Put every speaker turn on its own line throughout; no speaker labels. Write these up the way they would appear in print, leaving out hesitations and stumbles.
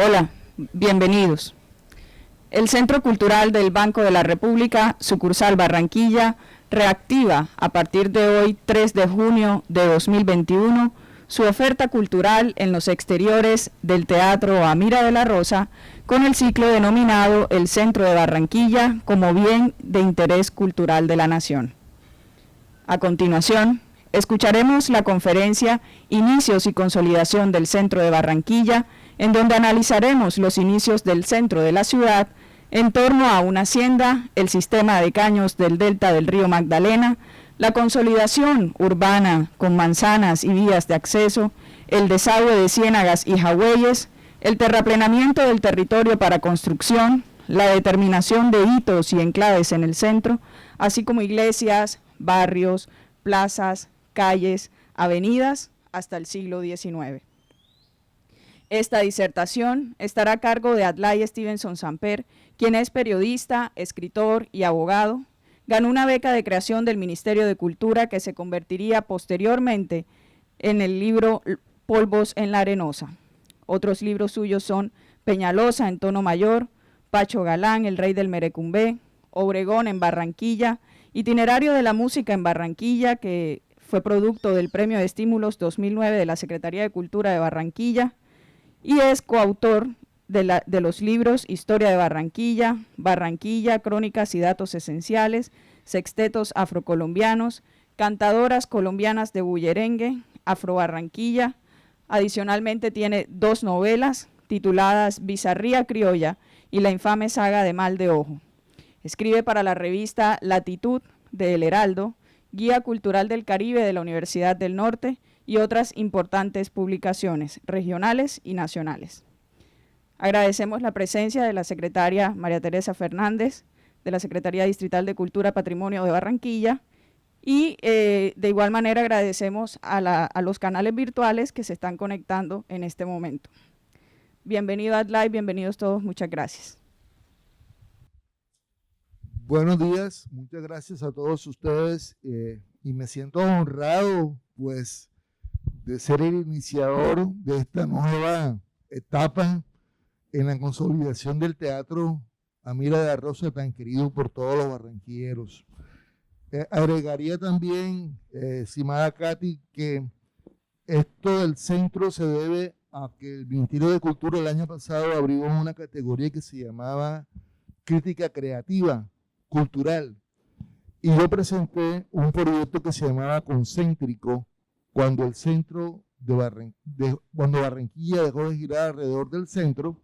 Hola, bienvenidos. El Centro Cultural del Banco de la República, sucursal Barranquilla, reactiva a partir de hoy, 3 de junio de 2021, su oferta cultural en los exteriores del Teatro Amira de la Rosa, con el ciclo denominado El Centro de Barranquilla como Bien de Interés Cultural de la Nación. A continuación, escucharemos la conferencia Inicios y Consolidación del Centro de Barranquilla, en donde analizaremos los inicios del centro de la ciudad en torno a una hacienda, el sistema de caños del delta del río Magdalena, la consolidación urbana con manzanas y vías de acceso, el desagüe de ciénagas y jagüeyes, el terraplenamiento del territorio para construcción, la determinación de hitos y enclaves en el centro, así como iglesias, barrios, plazas, calles, avenidas hasta el siglo XIX. Esta disertación estará a cargo de Adlai Stevenson Samper, quien es periodista, escritor y abogado. Ganó una beca de creación del Ministerio de Cultura que se convertiría posteriormente en el libro Polvos en la Arenosa. Otros libros suyos son Peñalosa en tono mayor, Pacho Galán, el rey del Merecumbé, Obregón en Barranquilla, Itinerario de la música en Barranquilla, que fue producto del Premio de Estímulos 2009 de la Secretaría de Cultura de Barranquilla, y es coautor de los libros Historia de Barranquilla, Barranquilla, Crónicas y Datos Esenciales, Sextetos Afrocolombianos, Cantadoras Colombianas de Bullerengue, Afrobarranquilla. Adicionalmente tiene 2 novelas tituladas Bizarría Criolla y La infame saga de Mal de Ojo. Escribe para la revista Latitud de El Heraldo, Guía Cultural del Caribe de la Universidad del Norte y otras importantes publicaciones regionales y nacionales. Agradecemos la presencia de la secretaria María Teresa Fernández, de la Secretaría Distrital de Cultura Patrimonio de Barranquilla, y de igual manera agradecemos a los canales virtuales que se están conectando en este momento. Bienvenido Adlai, bienvenidos todos, muchas gracias.
Buenos días, muchas gracias a todos ustedes y me siento honrado pues de ser el iniciador de esta nueva etapa en la consolidación del Teatro Amira de la Rosa, tan querido por todos los barranquilleros. Agregaría también, estimada Katy, que esto del centro se debe a que el Ministerio de Cultura el año pasado abrió una categoría que se llamaba Crítica Creativa Cultural, y yo presenté un proyecto que se llamaba Concéntrico, cuando el centro cuando Barranquilla dejó de girar alrededor del centro,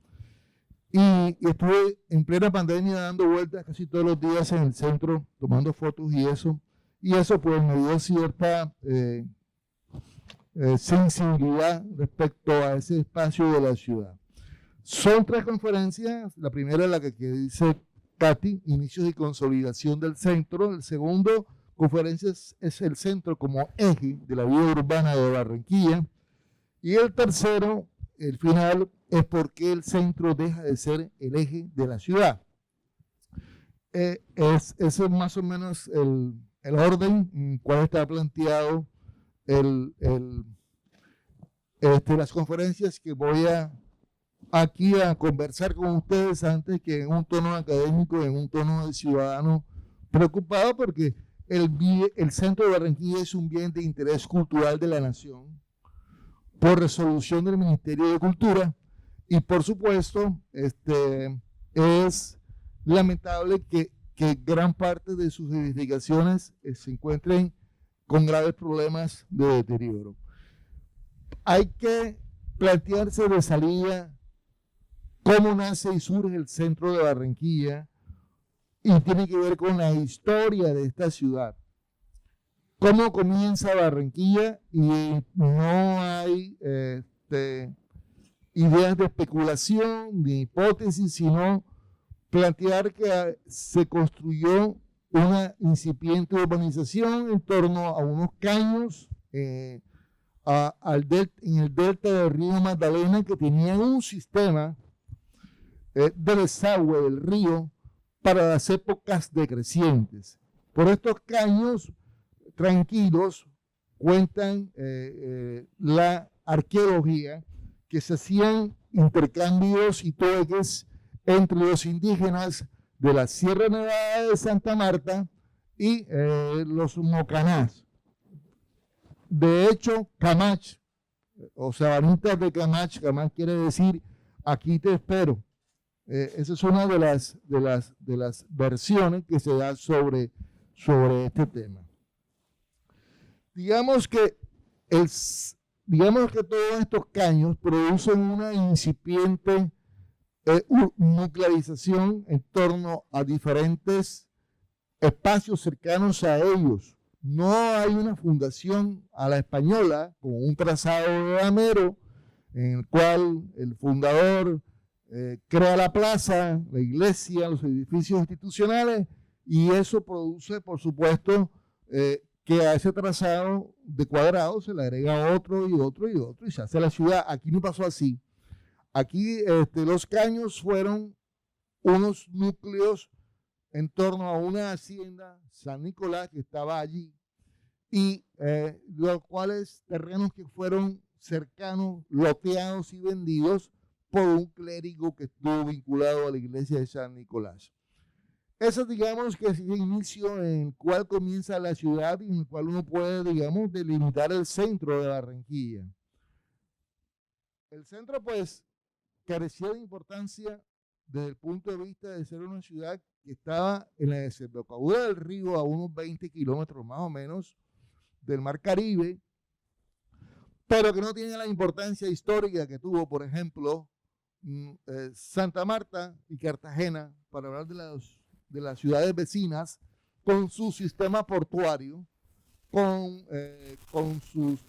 y estuve en plena pandemia dando vueltas casi todos los días en el centro, tomando fotos y eso pues me dio cierta sensibilidad respecto a ese espacio de la ciudad. Son 3 conferencias, la primera es la que dice Katy, Inicios y Consolidación del Centro. El segundo conferencia es el centro como eje de la vida urbana de Barranquilla. Y el tercero, el final, es por qué el centro deja de ser el eje de la ciudad. Ese es más o menos el orden en el cual está planteado las conferencias que voy aquí a conversar con ustedes, antes que en un tono académico, en un tono de ciudadano preocupado, porque el centro de Barranquilla es un bien de interés cultural de la nación por resolución del Ministerio de Cultura, y por supuesto es lamentable que gran parte de sus edificaciones se encuentren con graves problemas de deterioro. Hay que plantearse de salida cómo nace y surge el centro de Barranquilla, y tiene que ver con la historia de esta ciudad. Cómo comienza Barranquilla, y no hay ideas de especulación ni hipótesis, sino plantear que se construyó una incipiente urbanización en torno a unos caños en el delta del río Magdalena, que tenían un sistema de desagüe del río para las épocas decrecientes. Por estos caños tranquilos cuentan la arqueología que se hacían intercambios y trueques entre los indígenas de la Sierra Nevada de Santa Marta y los mocanás. De hecho, Camach, o sabanitas de Camach, Camach quiere decir aquí te espero. Esa es una de las versiones que se da sobre este tema. Digamos que todos estos caños producen una incipiente nuclearización en torno a diferentes espacios cercanos a ellos. No hay una fundación a la española con un trazado de Amero en el cual el fundador crea la plaza, la iglesia, los edificios institucionales, y eso produce, por supuesto, que a ese trazado de cuadrado se le agrega otro y otro y otro, y se hace la ciudad. Aquí no pasó así. Aquí los caños fueron unos núcleos en torno a una hacienda, San Nicolás, que estaba allí, y los cuales terrenos que fueron cercanos, loteados y vendidos por un clérigo que estuvo vinculado a la iglesia de San Nicolás. Eso, digamos, que es el inicio en el cual comienza la ciudad y en el cual uno puede, digamos, delimitar el centro de Barranquilla. El centro, pues, carecía de importancia desde el punto de vista de ser una ciudad que estaba en la desembocadura del río a unos 20 kilómetros más o menos del Mar Caribe, pero que no tiene la importancia histórica que tuvo, por ejemplo, Santa Marta y Cartagena, para hablar de las ciudades vecinas, con su sistema portuario, con sus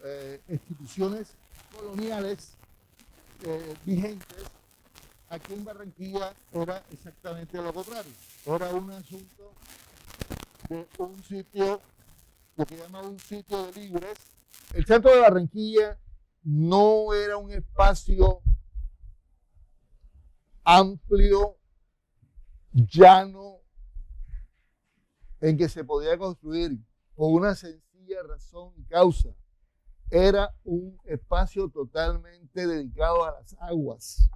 instituciones coloniales vigentes. Aquí en Barranquilla era exactamente lo contrario. Era un asunto de un sitio, lo que llama un sitio de libres. El centro de Barranquilla no era un espacio amplio, llano, en que se podía construir, por una sencilla razón y causa. Era un espacio totalmente dedicado a las aguas.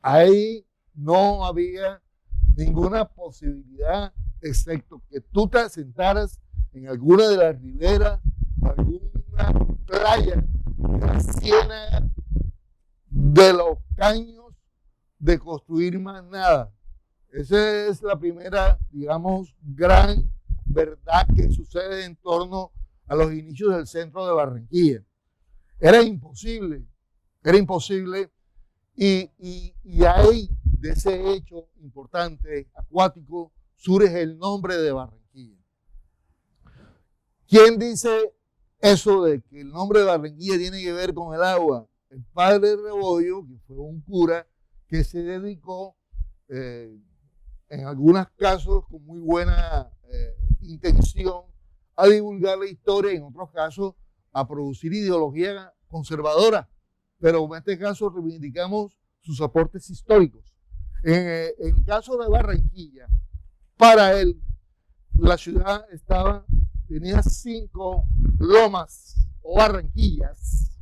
Ahí no había ninguna posibilidad, excepto que tú te asentaras en alguna de las riberas, alguna playa, de la ciénaga, de los caños, de construir más nada. Esa es la primera, digamos, gran verdad que sucede en torno a los inicios del centro de Barranquilla. Era imposible, y ahí, de ese hecho importante, acuático, surge el nombre de Barranquilla. ¿Quién dice eso de que el nombre de Barranquilla tiene que ver con el agua? El padre Rebollo, que fue un cura que se dedicó, en algunos casos con muy buena intención, a divulgar la historia, y en otros casos a producir ideología conservadora. Pero en este caso reivindicamos sus aportes históricos. En el caso de Barranquilla, para él, la ciudad tenía 5 lomas o barranquillas,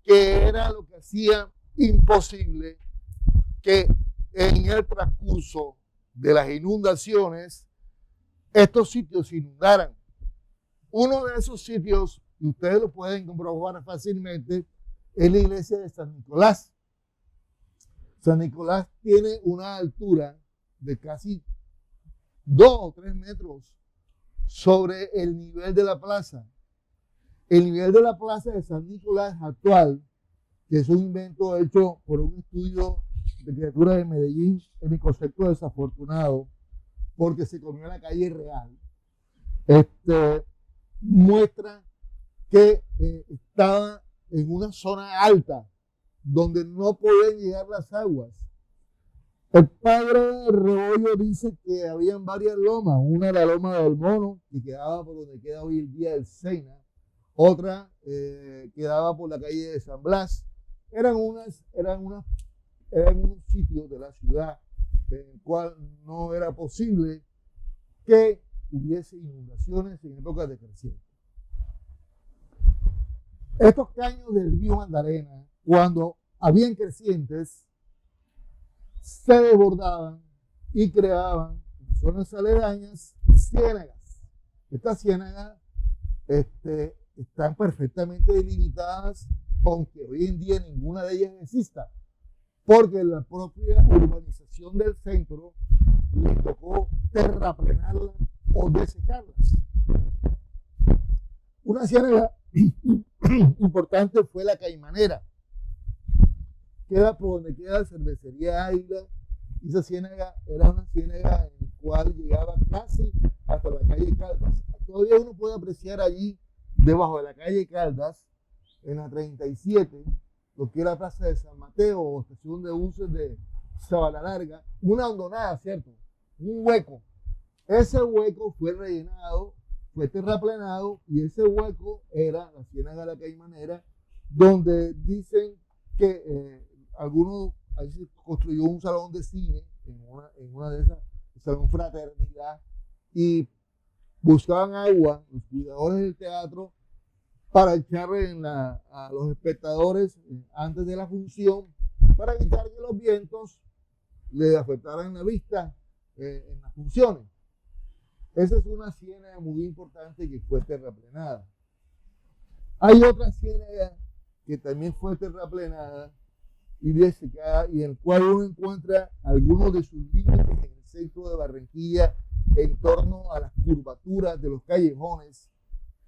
que era lo que hacía imposible que en el transcurso de las inundaciones estos sitios se inundaran. Uno de esos sitios, y ustedes lo pueden comprobar fácilmente, es la iglesia de San Nicolás. San Nicolás tiene una altura de casi 2 o 3 metros sobre el nivel de la plaza. El nivel de la plaza de San Nicolás actual, que es un invento hecho por un estudio de criatura de Medellín, en mi concepto desafortunado, porque se comió la calle real, muestra que estaba en una zona alta, donde no podían llegar las aguas. El padre Rebollo dice que habían varias lomas. Una era la loma del Mono, que quedaba por donde queda hoy el día el Sena. Otra quedaba por la calle de San Blas. Eran unos sitios de la ciudad en el cual no era posible que hubiese inundaciones en épocas de creciente. Estos caños del río Magdalena cuando habían crecientes, se desbordaban y creaban en las zonas aledañas ciénagas. Estas ciénagas están perfectamente delimitadas, aunque hoy en día ninguna de ellas exista, porque la propia urbanización del centro les tocó terraplenarlas o desecarlas. Una ciénaga importante fue la Caimanera, queda por donde queda la cervecería Águila, y esa ciénaga era una ciénaga en la cual llegaba casi hasta la calle Caldas. Todavía uno puede apreciar allí, debajo de la calle Caldas, en la 37, lo que era la Plaza de San Mateo o estación de buses de Sabana Larga, una hondonada, ¿cierto? Un hueco. Ese hueco fue rellenado, fue terraplenado, y ese hueco era la ciénaga de la Caimanera, donde dicen que algunos, ahí se construyó un salón de cine en una de esas, salón fraternidad, y buscaban agua los cuidadores del teatro para echarle a los espectadores antes de la función, para evitar que los vientos le afectaran la vista en las funciones. Esa es una ciénaga muy importante que fue terraplenada. Hay otra ciénaga que también fue terraplenada y desecada, y en el cual uno encuentra algunos de sus límites en el centro de Barranquilla, en torno a las curvaturas de los callejones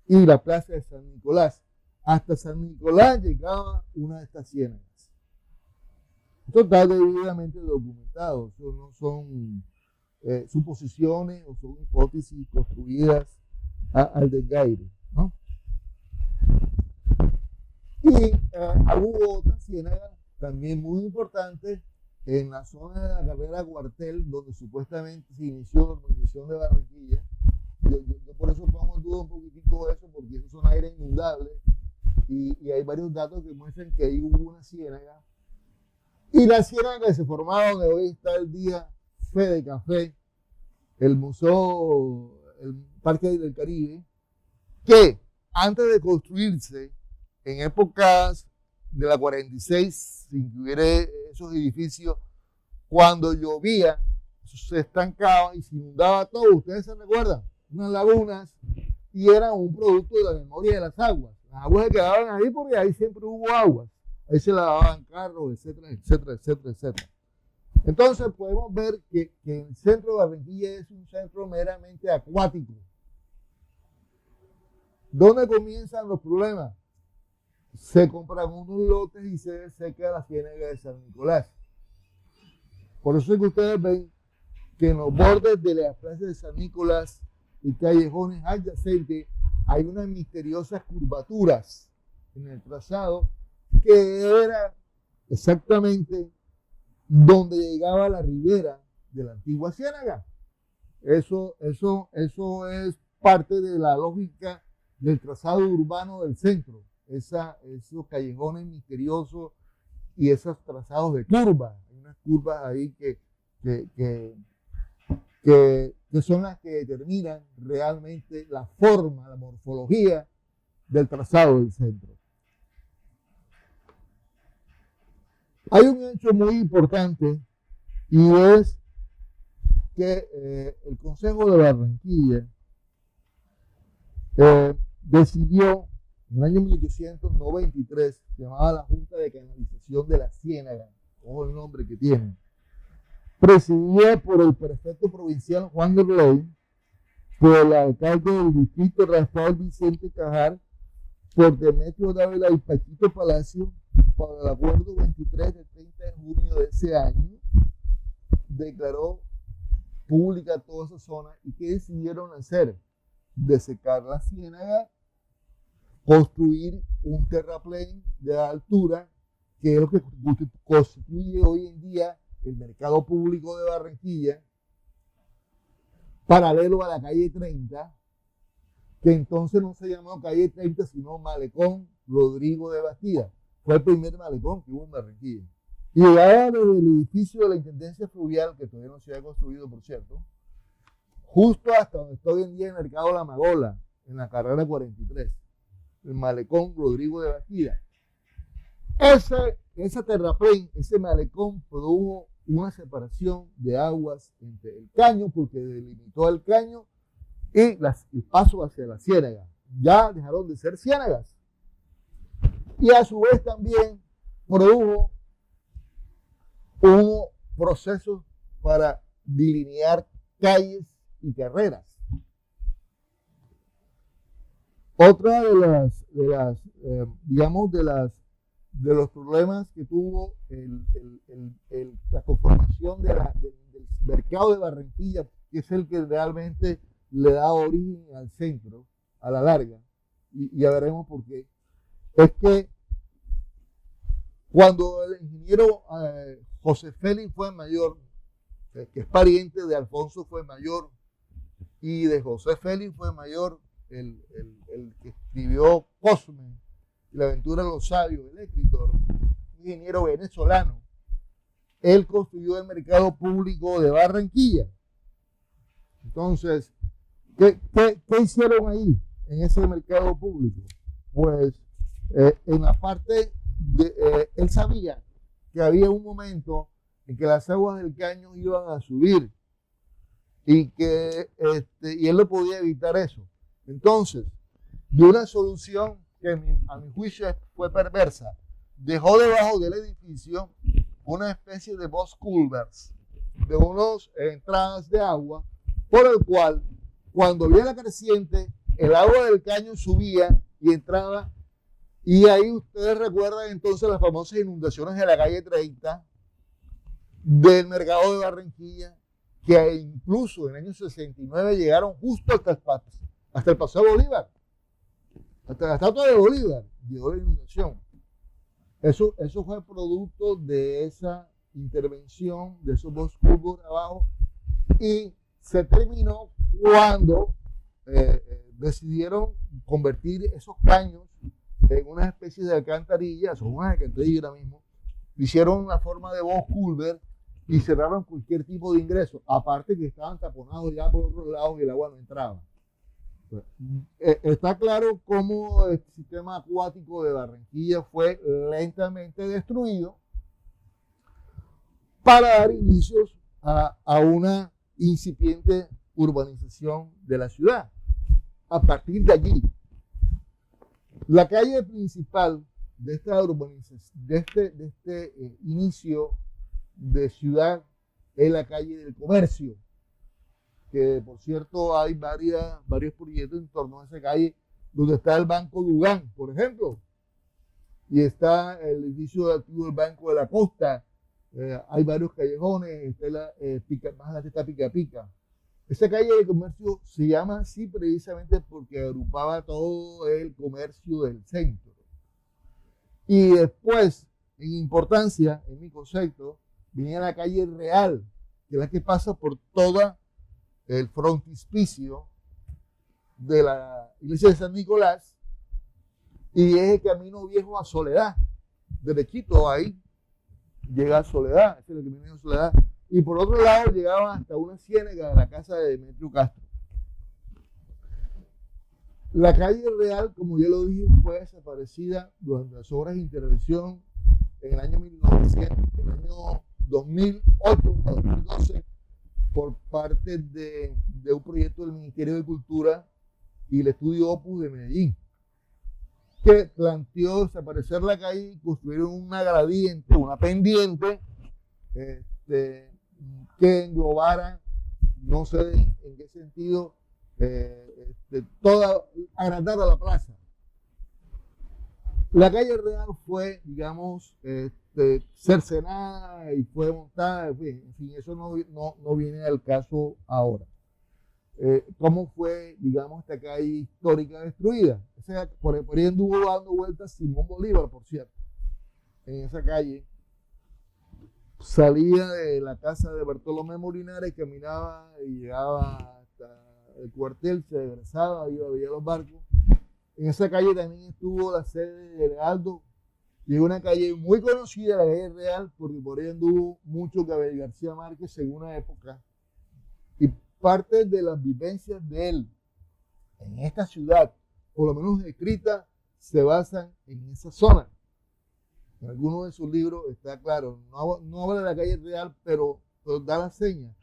y la plaza de San Nicolás. Hasta San Nicolás llegaba una de estas ciénagas. Esto está debidamente documentado, eso no son suposiciones o son hipótesis construidas al desgaire, ¿no? Y hubo otra ciénaga también muy importante en la zona de la carrera Cuartel, donde supuestamente se inició la urbanización de Barranquilla. Yo por eso pongo en duda un poquitico eso, porque eso son aires inundables, y hay varios datos que muestran que ahí hubo una ciénaga. Y la ciénaga que se formaba donde hoy está el día Fede Café, el museo, el Parque del Caribe, que antes de construirse, en épocas de la 46, sin que hubiera esos edificios, cuando llovía, se estancaba y se inundaba todo. Ustedes se recuerdan, unas lagunas, y era un producto de la memoria de las aguas. Las aguas se quedaban ahí porque ahí siempre hubo aguas. Ahí se lavaban carros, etcétera, etcétera, etcétera, etcétera. Entonces podemos ver que el centro de Barranquilla es un centro meramente acuático. ¿Dónde comienzan los problemas? Se compran unos lotes y se seca la ciénaga de San Nicolás. Por eso es que ustedes ven que en los bordes de las plazas de San Nicolás y callejones adyacentes hay unas misteriosas curvaturas en el trazado, que era exactamente donde llegaba la ribera de la antigua ciénaga. Eso es parte de la lógica del trazado urbano del centro. Esos callejones misteriosos y esos trazados de curvas. Hay unas curvas ahí que son las que determinan realmente la forma, la morfología del trazado del centro. Hay un hecho muy importante, y es que el Consejo de Barranquilla decidió en el año 1893, se llamaba la Junta de Canalización de la Ciénaga, ojo el nombre que tiene, presidida por el prefecto provincial Juan de Rey, por el alcalde del distrito Rafael Vicente Cajar, por Demetrio Dávila y Paquito Palacio, para el acuerdo 23 del 30 de junio de ese año, declaró pública toda esa zona. ¿Y qué decidieron hacer? Desecar la ciénaga, construir un terraplén de altura, que es lo que constituye hoy en día el mercado público de Barranquilla, paralelo a la calle 30, que entonces no se llamó calle 30, sino Malecón Rodrigo de Bastida. Fue el primer malecón que hubo en Barranquilla. Y llegaba desde el edificio de la Intendencia Fluvial, que todavía no se había construido, por cierto, justo hasta donde está hoy en día el mercado La Magola, en la carrera 43, el malecón Rodrigo de Bastida. Esa terraplén, ese malecón produjo una separación de aguas entre el caño, porque delimitó el caño y el paso hacia la ciénaga. Ya dejaron de ser ciénagas. Y a su vez también produjo unos procesos para delinear calles y carreras. Otra de los problemas que tuvo la conformación del mercado de Barranquilla, que es el que realmente le da origen al centro, a la larga, y ya veremos por qué, es que cuando el ingeniero José Félix Fuenmayor, que es pariente de Alfonso Fuenmayor y de José Félix Fuenmayor, el que escribió Cosme y la aventura de los sabios, el escritor, un ingeniero venezolano, él construyó el mercado público de Barranquilla. Entonces, ¿qué hicieron ahí en ese mercado público? Pues en la parte él sabía que había un momento en que las aguas del caño iban a subir y que y él no podía evitar eso. Entonces, de una solución que a mi juicio fue perversa, dejó debajo del edificio una especie de box culverts, de unas entradas de agua, por el cual, cuando había la creciente, el agua del caño subía y entraba. Y ahí ustedes recuerdan entonces las famosas inundaciones de la calle 30 del mercado de Barranquilla, que incluso en el año 69 llegaron justo hasta el Paseo Bolívar, hasta la estatua de Bolívar, llegó la inundación. Eso fue producto de esa intervención, de esos dos cubos abajo, y se terminó cuando decidieron convertir esos caños en una especie de alcantarillas, son unas alcantarillas ahora mismo, hicieron una forma de box culvert y cerraron cualquier tipo de ingreso, aparte que estaban taponados ya por otros lados y el agua no entraba. Está claro cómo el sistema acuático de Barranquilla fue lentamente destruido para dar inicios a una incipiente urbanización de la ciudad. A partir de allí, la calle principal de esta urbanización, de este inicio de ciudad, es la calle del Comercio, que por cierto hay varios proyectos en torno a esa calle, donde está el Banco Dugán, por ejemplo, y está el edificio de activo del Banco de la Costa, hay varios callejones, está más adelante está Pica Pica. Esa calle de Comercio se llama así precisamente porque agrupaba todo el comercio del centro. Y después, en importancia, en mi concepto, venía la calle Real, que es la que pasa por todo el frontispicio de la iglesia de San Nicolás y es el camino viejo a Soledad. Derechito ahí llega a Soledad, ese es el camino viejo a Soledad. Y por otro lado llegaba hasta una ciénaga de la casa de Demetrio Castro. La calle Real, como ya lo dije, fue desaparecida durante las obras de intervención en el año 2008 a 2012 por parte de un proyecto del Ministerio de Cultura y el Estudio Opus de Medellín, que planteó desaparecer la calle y construir una gradiente, una pendiente, que englobara, no sé en qué sentido, agrandara la plaza. La calle Real fue, digamos, cercenada y fue montada, en fin, eso no viene al caso ahora. ¿Cómo fue, digamos, esta calle histórica destruida? O sea, por ahí anduvo dando vueltas Simón Bolívar, por cierto, en esa calle. Salía de la casa de Bartolomé Molinares, caminaba y llegaba hasta el cuartel, se regresaba, iba a ver los barcos. En esa calle también estuvo la sede de Heraldo, y una calle muy conocida, la calle Real, porque por ahí anduvo mucho Gabriel García Márquez en una época. Y parte de las vivencias de él en esta ciudad, por lo menos escritas, se basan en esa zona. en alguno de sus libros está claro, no habla de la calle real, pero da la seña.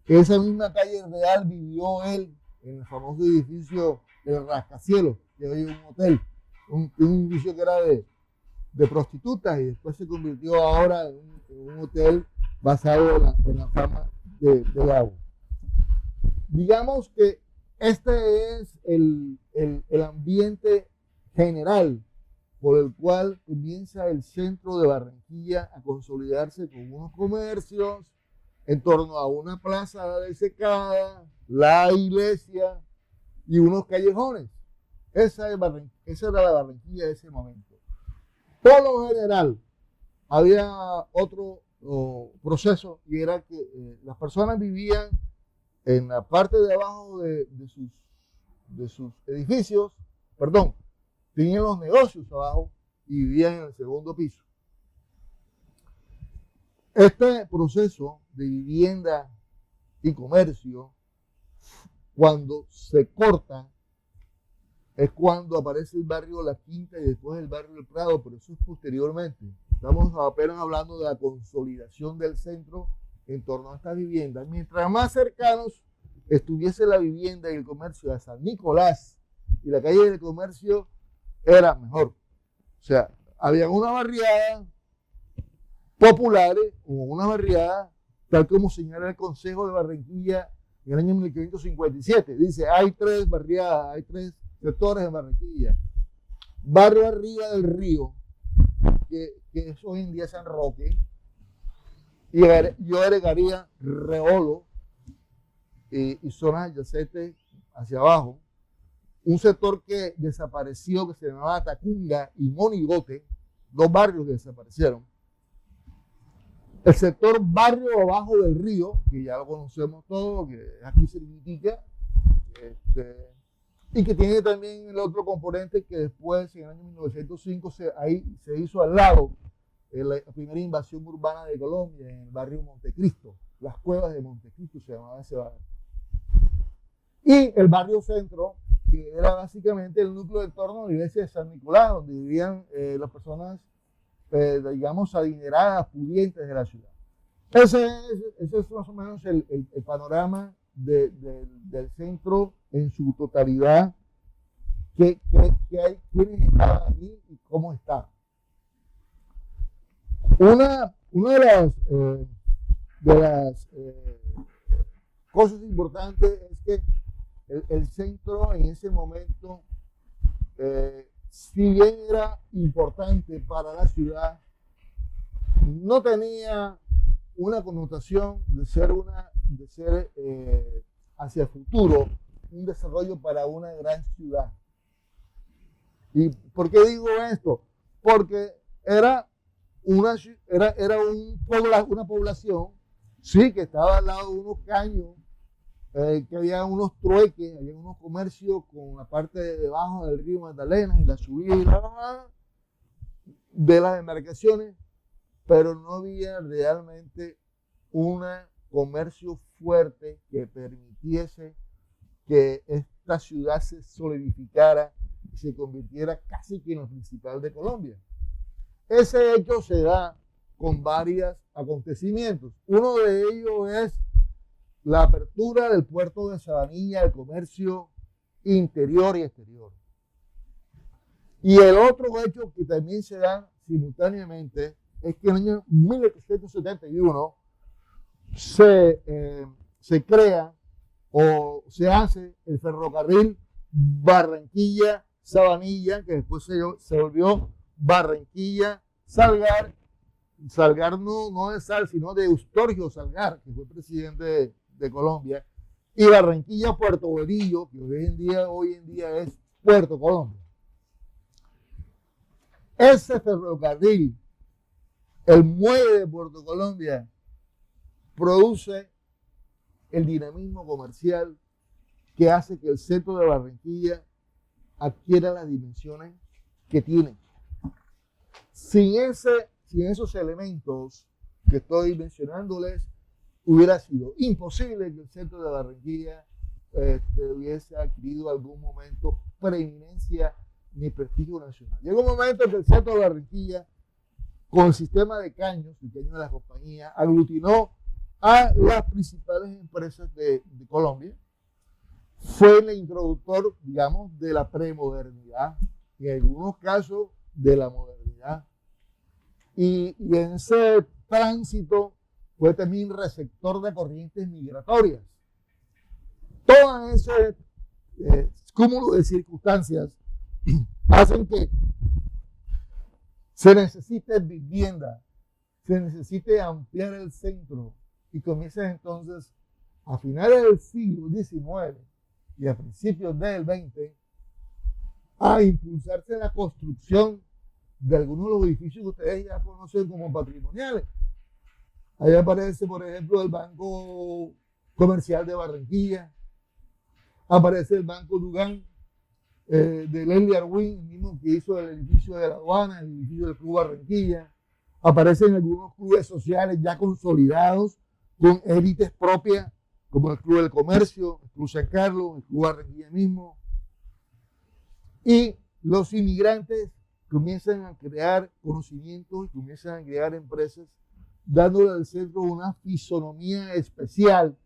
Esa misma calle real vivió él en el famoso edificio del Rascacielos, que hoy es un hotel, un edificio que era de prostitutas y después se convirtió ahora en un hotel basado en la fama del agua. Digamos que este es el ambiente general por el cual comienza el centro de Barranquilla a consolidarse con unos comercios en torno a una plaza desecada, la iglesia y unos callejones. Esa era la Barranquilla de ese momento. Por lo general, había otro proceso y era que las personas vivían en la parte de abajo de sus edificios, perdón, tenían los negocios abajo y vivían en el segundo piso. Este proceso de vivienda y comercio, cuando se corta, es cuando aparece el barrio La Quinta y después el barrio El Prado, pero eso es posteriormente. Estamos apenas hablando de la consolidación del centro en torno a estas viviendas. Mientras más cercanos estuviese la vivienda y el comercio a San Nicolás y la calle del comercio, era mejor. O sea, había una barriada populares o una barriada, tal como señala el Consejo de Barranquilla en el año 1557. Dice, hay tres barriadas, hay tres sectores en Barranquilla. Barrio Arriba del Río, que es hoy en día San Roque, y yo agregaría Reolo y zonas adyacentes hacia abajo. Un sector que desapareció, que se llamaba Tacunga y Monigote, dos barrios que desaparecieron. El sector Barrio Abajo del Río, que ya lo conocemos todos, que aquí se significa, y que tiene también el otro componente que después, en el año 1905, ahí se hizo al lado la primera invasión urbana de Colombia, en el barrio Montecristo. Las Cuevas de Montecristo se llamaba ese barrio. Y el barrio Centro, que era básicamente el núcleo del torno de la iglesia de San Nicolás, donde vivían las personas, digamos, adineradas, pudientes de la ciudad. Ese es más o menos el panorama del centro en su totalidad, que hay, quiénes estaban allí y cómo está. Una de las cosas importantes es que el centro en ese momento, si bien era importante para la ciudad, no tenía una connotación de ser hacia el futuro un desarrollo para una gran ciudad. ¿Y por qué digo esto? Porque era una población, sí, que estaba al lado de unos caños, que había unos trueques, había unos comercios con la parte de debajo del río Magdalena y la subida y la bajada de las embarcaciones, pero no había realmente un comercio fuerte que permitiese que esta ciudad se solidificara y se convirtiera casi que en lo principal de Colombia. Ese hecho se da con varios acontecimientos. Uno de ellos es la apertura del puerto de Sabanilla al comercio interior y exterior. Y el otro hecho que también se da simultáneamente es que en el año 1871 se crea o se hace el ferrocarril Barranquilla-Sabanilla, que después se volvió Barranquilla-Salgar. Salgar no de Sal, sino de Eustorgio Salgar, que fue presidente de Colombia, y Barranquilla-Puerto Bolillo, que hoy en día es Puerto Colombia. Ese ferrocarril, el muelle de Puerto Colombia, produce el dinamismo comercial que hace que el centro de Barranquilla adquiera las dimensiones que tiene. Sin esos elementos que estoy mencionándoles, hubiera sido imposible que el centro de Barranquilla hubiese adquirido algún momento preeminencia ni prestigio nacional. Llegó un momento en que el centro de Barranquilla con el sistema de caños, el caño de la compañía, aglutinó a las principales empresas de Colombia. Fue el introductor, digamos, de la premodernidad, en algunos casos de la modernidad. Y en ese tránsito fue también receptor de corrientes migratorias. Todo ese cúmulo de circunstancias hacen que se necesite vivienda, se necesite ampliar el centro y comienza entonces a finales del siglo XIX y a principios del XX a impulsarse la construcción de algunos de los edificios que ustedes ya conocen como patrimoniales. Ahí aparece, por ejemplo, el Banco Comercial de Barranquilla, aparece el Banco Dugán, de Leslie Arwin, el mismo que hizo el edificio de la aduana, el edificio del Club Barranquilla. Aparecen algunos clubes sociales ya consolidados con élites propias, como el Club del Comercio, el Club San Carlos, el Club Barranquilla mismo. Y los inmigrantes comienzan a crear conocimientos y comienzan a crear empresas, dándole al centro una fisonomía especial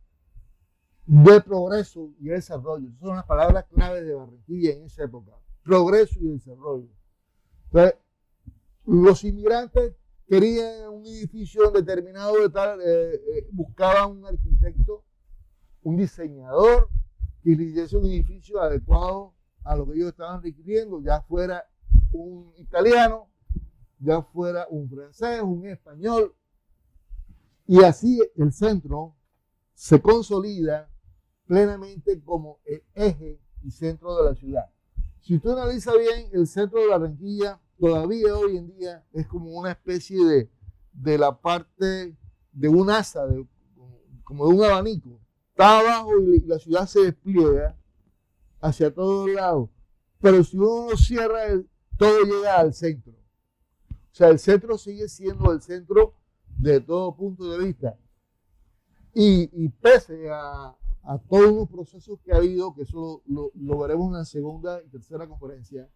de progreso y desarrollo. Esas son las palabras claves de Barranquilla en esa época: progreso y desarrollo. Entonces, los inmigrantes querían un edificio determinado de tal, buscaban un arquitecto, un diseñador que le hiciese un edificio adecuado a lo que ellos estaban requiriendo, ya fuera un italiano, ya fuera un francés, un español. Y así el centro se consolida plenamente como el eje y centro de la ciudad. Si usted analiza bien, el centro de Barranquilla todavía hoy en día es como una especie de la parte de un asa, como de un abanico. Está abajo y la ciudad se despliega hacia todos lados. Pero si uno lo cierra, todo llega al centro. O sea, el centro sigue siendo el centro de todo punto de vista. Y pese a todos los procesos que ha habido, que eso lo veremos en la segunda y tercera conferencia,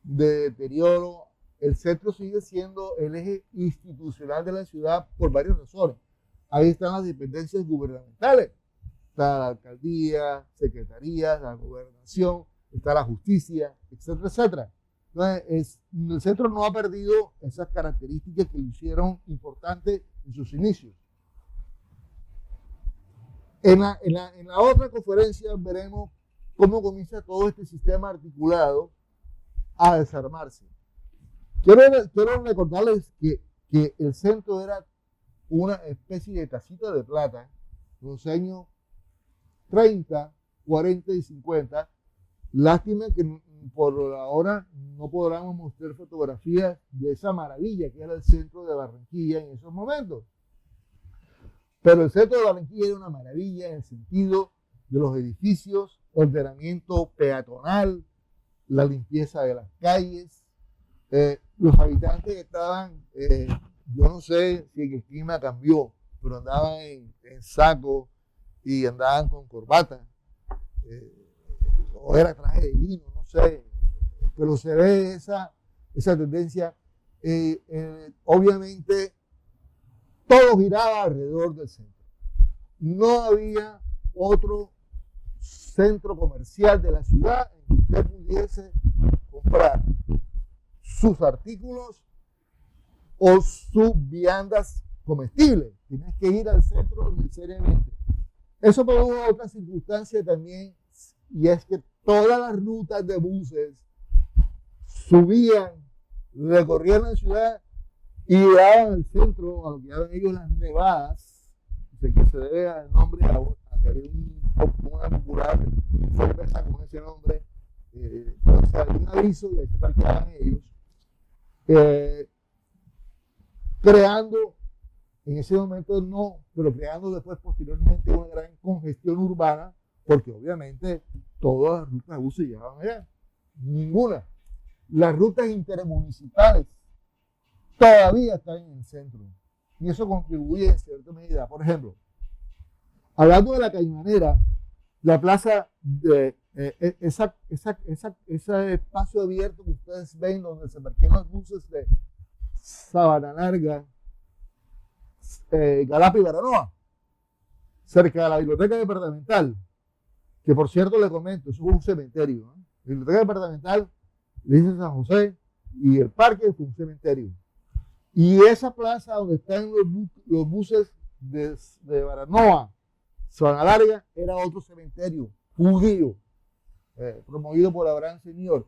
de deterioro, el centro sigue siendo el eje institucional de la ciudad por varias razones. Ahí están las dependencias gubernamentales. Está la alcaldía, secretarías, la gobernación, está la justicia, etcétera, etcétera. Entonces, el centro no ha perdido esas características que lo hicieron importante en sus inicios. En la otra conferencia veremos cómo comienza todo este sistema articulado a desarmarse. Quiero recordarles que el centro era una especie de tacita de plata en los años 30, 40 y 50. Lástima que por ahora no podamos mostrar fotografías de esa maravilla que era el centro de Barranquilla en esos momentos. Pero el centro de Barranquilla era una maravilla en el sentido de los edificios, ordenamiento peatonal, la limpieza de las calles, los habitantes que estaban, yo no sé si el clima cambió, pero andaban en saco y andaban con corbata, o era traje de lino, no sé, pero se ve esa tendencia. Obviamente, todo giraba alrededor del centro. No había otro centro comercial de la ciudad en que usted pudiese comprar sus artículos o sus viandas comestibles. Tienes que ir al centro necesariamente. Eso produjo otra circunstancia también, y es que todas las rutas de buses subían, recorrían la ciudad y llegaban al centro, a lo que llaman ellos las nevadas, que se debe al nombre a que había una popular cerveza con ese nombre. Entonces había un aviso y ahí se parqueaban ellos, creando en ese momento no, pero creando después posteriormente una gran congestión urbana, porque obviamente todas las rutas de buses llegaban allá. Ninguna. Las rutas intermunicipales todavía están en el centro y eso contribuye en cierta medida. Por ejemplo, hablando de la Cañonera, la plaza, ese espacio abierto que ustedes ven donde se parquean los buses de Sabana Larga, Galapa y Baranoa, cerca de la biblioteca departamental, que por cierto le comento, eso es un cementerio, ¿no? La biblioteca departamental, dice San José, y el parque fue un cementerio. Y esa plaza donde están los buses de Baranoa, Sabana Larga, era otro cementerio, judío, promovido por Abraham Senior.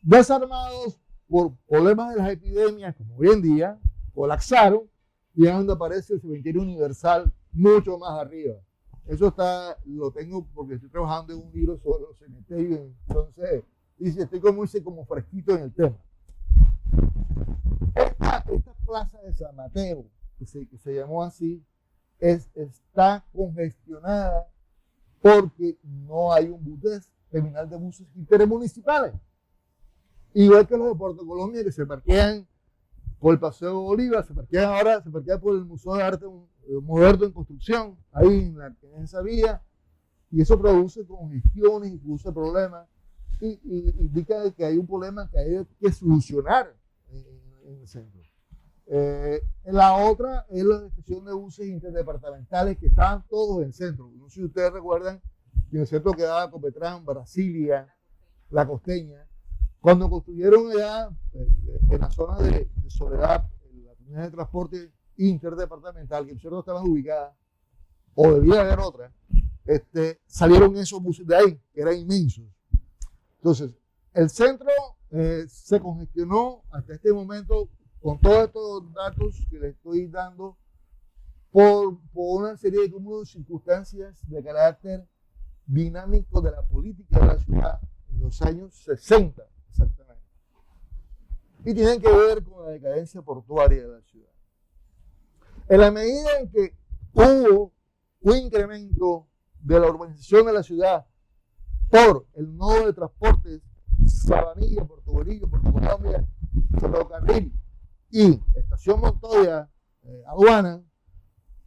Desarmados por problemas de las epidemias, como hoy en día, colapsaron, y es donde aparece el cementerio universal mucho más arriba. Eso lo tengo porque estoy trabajando en un libro sobre los cementerios, entonces dice, estoy como fresquito en el tema. Esta plaza de San Mateo, que se llamó así, está congestionada porque no hay un terminal de buses intermunicipales. Igual que los de Puerto Colombia, que se parquean por el Paseo Bolívar, se parquean por el Museo de Arte Moderno en Construcción, ahí en esa vía, y eso produce congestiones y produce problemas, y indica que hay un problema que hay que solucionar en el centro. La otra es la estación de buses interdepartamentales que estaban todos en el centro. No sé si ustedes recuerdan que en el centro quedaba Copetrán, Brasilia, La Costeña. Cuando construyeron allá en la zona de Soledad, la línea de transporte interdepartamental, que en cierto estaban ubicadas, o debía haber otra, salieron esos buses de ahí, que eran inmensos. Entonces, el centro se congestionó hasta este momento con todos estos datos que les estoy dando por una serie de cúmulos de circunstancias de carácter dinámico de la política de la ciudad en los años 60, exactamente. Y tienen que ver con la decadencia portuaria de la ciudad. En la medida en que hubo un incremento de la urbanización de la ciudad por el nodo de transportes Sabanilla, Puerto Bolillo, Puerto Colombia, ferrocarril y estación Montoya, aduana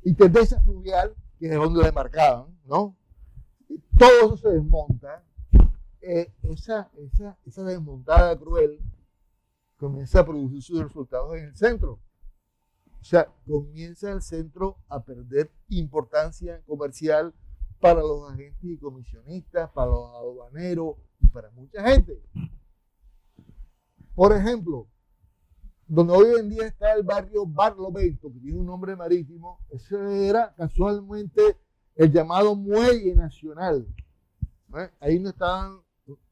y tendencia fluvial, que es donde demarcaban, ¿no? Todo eso se desmonta. Esa desmontada cruel comienza a producir sus resultados en el centro. O sea, comienza el centro a perder importancia comercial para los agentes y comisionistas, para los aduaneros y para mucha gente. Por ejemplo, donde hoy en día está el barrio Barlovento, que tiene un nombre marítimo, ese era casualmente el llamado Muelle Nacional. Ahí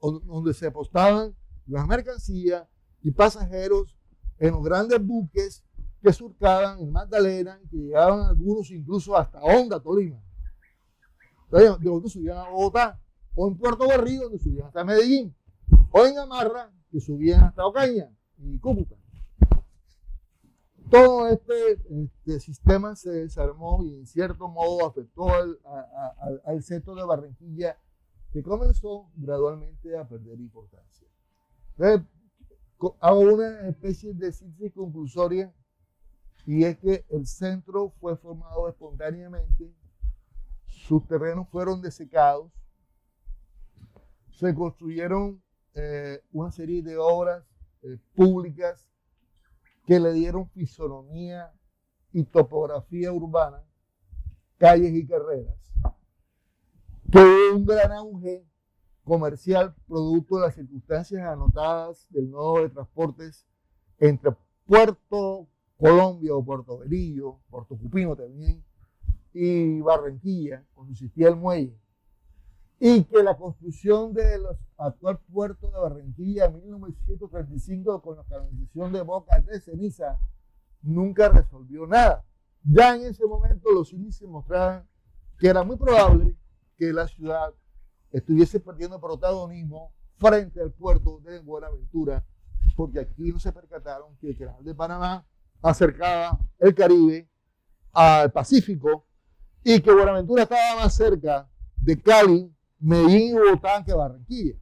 donde se apostaban las mercancías y pasajeros en los grandes buques que surcaban en Magdalena y que llegaban algunos incluso hasta Honda, Tolima. Entonces, de donde subían a Bogotá, o en Puerto Berrío, donde subían hasta Medellín, o en Gamarra, que subían hasta Ocaña y Cúcuta. Todo este sistema se desarmó y en cierto modo afectó al centro de Barranquilla, que comenzó gradualmente a perder importancia. Entonces, hago una especie de síntesis conclusoria, y es que el centro fue formado espontáneamente, sus terrenos fueron desecados, se construyeron una serie de obras públicas que le dieron fisonomía y topografía urbana, calles y carreras, que hubo un gran auge comercial producto de las circunstancias anotadas del nodo de transportes entre Puerto Colombia o Puerto Belillo, Puerto Cupino también, y Barranquilla, cuando existía el muelle, y que la construcción del actual puerto de Barranquilla en 1935 con la canalización de Bocas de Ceniza nunca resolvió nada. Ya en ese momento los índices mostraban que era muy probable que la ciudad estuviese perdiendo protagonismo frente al puerto de Buenaventura, porque aquí no se percataron que el canal de Panamá acercaba el Caribe al Pacífico y que Buenaventura estaba más cerca de Cali, Medellín y Bogotá que Barranquilla.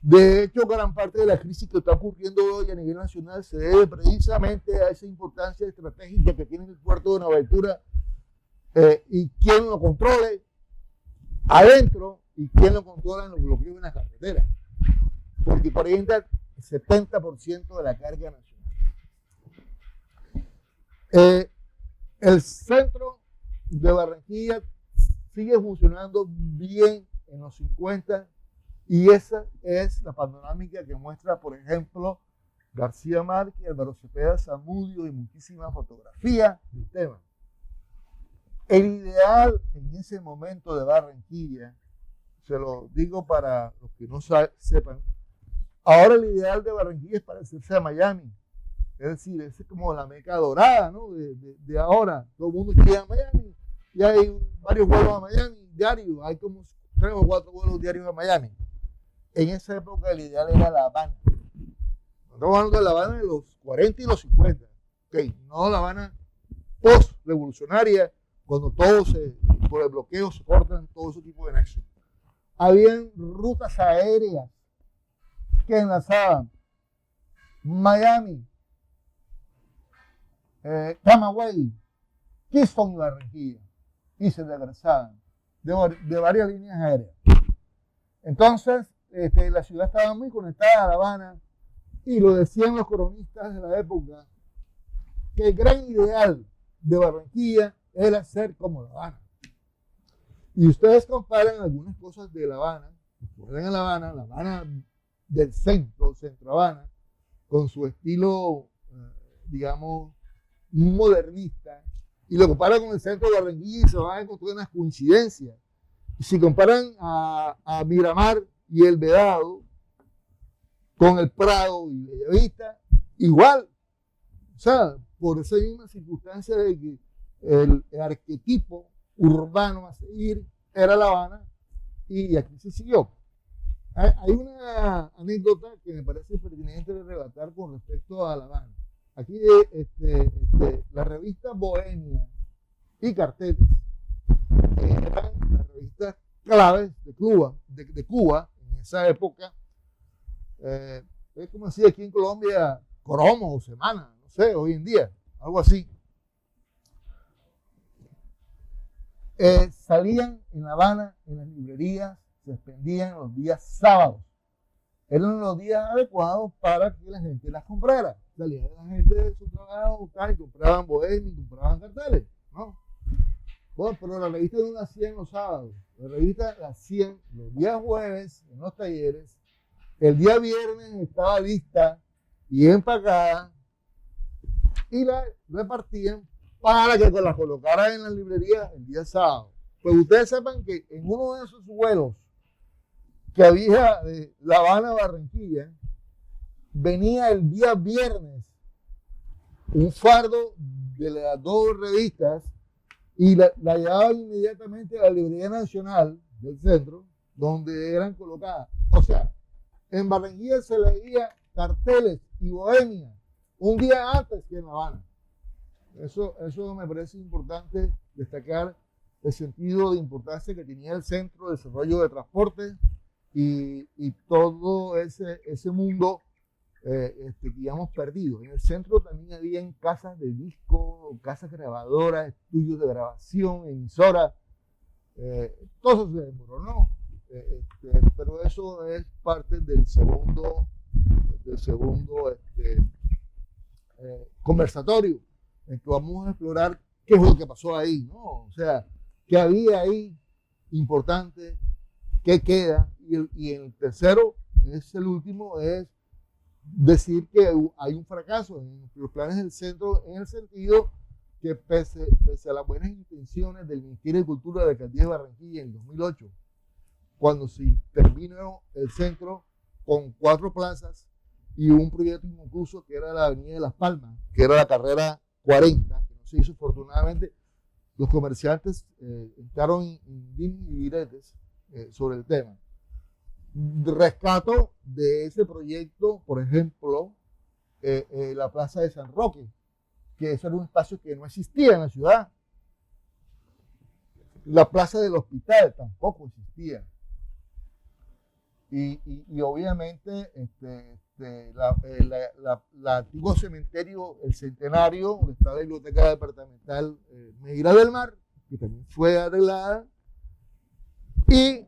De hecho, gran parte de la crisis que está ocurriendo hoy a nivel nacional se debe precisamente a esa importancia estratégica que tiene el puerto de Buenaventura y quién lo controle adentro y quién lo controla en los bloqueos en las carreteras. Porque por ahí entra el 70% de la carga nacional. El centro de Barranquilla sigue funcionando bien en los 50 y esa es la panorámica que muestra, por ejemplo, García Márquez, Álvaro Cepeda Zamudio y muchísimas fotografías del tema. El ideal en ese momento de Barranquilla, se lo digo para los que no sepan, ahora el ideal de Barranquilla es parecerse a Miami. Es decir, es como la meca dorada, ¿no? De ahora. Todo el mundo quiere ir a Miami. Y hay varios vuelos a Miami diarios. Hay como 3 o 4 vuelos diarios a Miami. En esa época el ideal era La Habana. Estamos hablando de La Habana de los 40 y los 50. Okay. No La Habana post-revolucionaria, cuando por el bloqueo se cortan todo ese tipo de nexos. Habían rutas aéreas que enlazaban Miami, Camagüey, Kingston y Barranquilla, y se regresaban de varias líneas aéreas. Entonces, la ciudad estaba muy conectada a La Habana, y lo decían los cronistas de la época, que el gran ideal de Barranquilla era ser como La Habana. Y ustedes comparan algunas cosas de La Habana, recuerden La Habana del centro Habana, con su estilo, digamos, modernista, y lo comparan con el centro de Barranquilla y se van a encontrar unas coincidencias. Y si comparan a Miramar y el Vedado con el Prado y Bellavista, igual, o sea, por esa misma circunstancia de que el arquetipo urbano a seguir era La Habana, y aquí se siguió. Hay una anécdota que me parece pertinente de relatar con respecto a La Habana. Aquí la revista Bohemia y Carteles eran las revistas claves de Cuba en esa época. Es como decir aquí en Colombia Cromo o Semana, no sé, hoy en día, algo así. Salían en La Habana, en las librerías, se expendían los días sábados. Eran los días adecuados para que la gente las comprara. Salía la gente de su trabajo y compraban Bohemia, compraban Carteles, ¿no? Bueno, pero la revista no la hacían los sábados. La revista la hacían los días jueves en los talleres. El día viernes estaba lista y empacada y la repartían para que la colocaran en las librerías el día sábado. Pues ustedes sepan que en uno de esos vuelos que había de La Habana a Barranquilla, venía el día viernes un fardo de las 2 revistas y la llevaban inmediatamente a la Librería Nacional del centro, donde eran colocadas. O sea, en Barranquilla se leía Carteles y Bohemia un día antes que en La Habana. Eso me parece importante destacar, el sentido de importancia que tenía el centro de desarrollo de transporte y todo ese mundo que íbamos perdido. En el centro también había casas de disco, casas grabadoras, estudios de grabación, emisoras. Todo eso se desmoronó. Pero eso es parte del segundo conversatorio en que vamos a explorar qué es lo que pasó ahí, ¿no? O sea, qué había ahí importante, qué queda, y el tercero, es el último, es decir que hay un fracaso en los planes del centro, en el sentido que pese a las buenas intenciones del Ministerio de Cultura de la Alcaldía de Barranquilla en 2008, cuando se intervino el centro con 4 plazas y un proyecto incluso que era la Avenida de Las Palmas, que era la carrera 40, que no se hizo afortunadamente, los comerciantes entraron en dimes y diretes sobre el tema. Rescato de ese proyecto, por ejemplo, la Plaza de San Roque, que eso era un espacio que no existía en la ciudad. La Plaza del Hospital tampoco existía. Y obviamente la antiguo cementerio, el Centenario, donde está la biblioteca departamental Meira del Mar, que también fue arreglada, y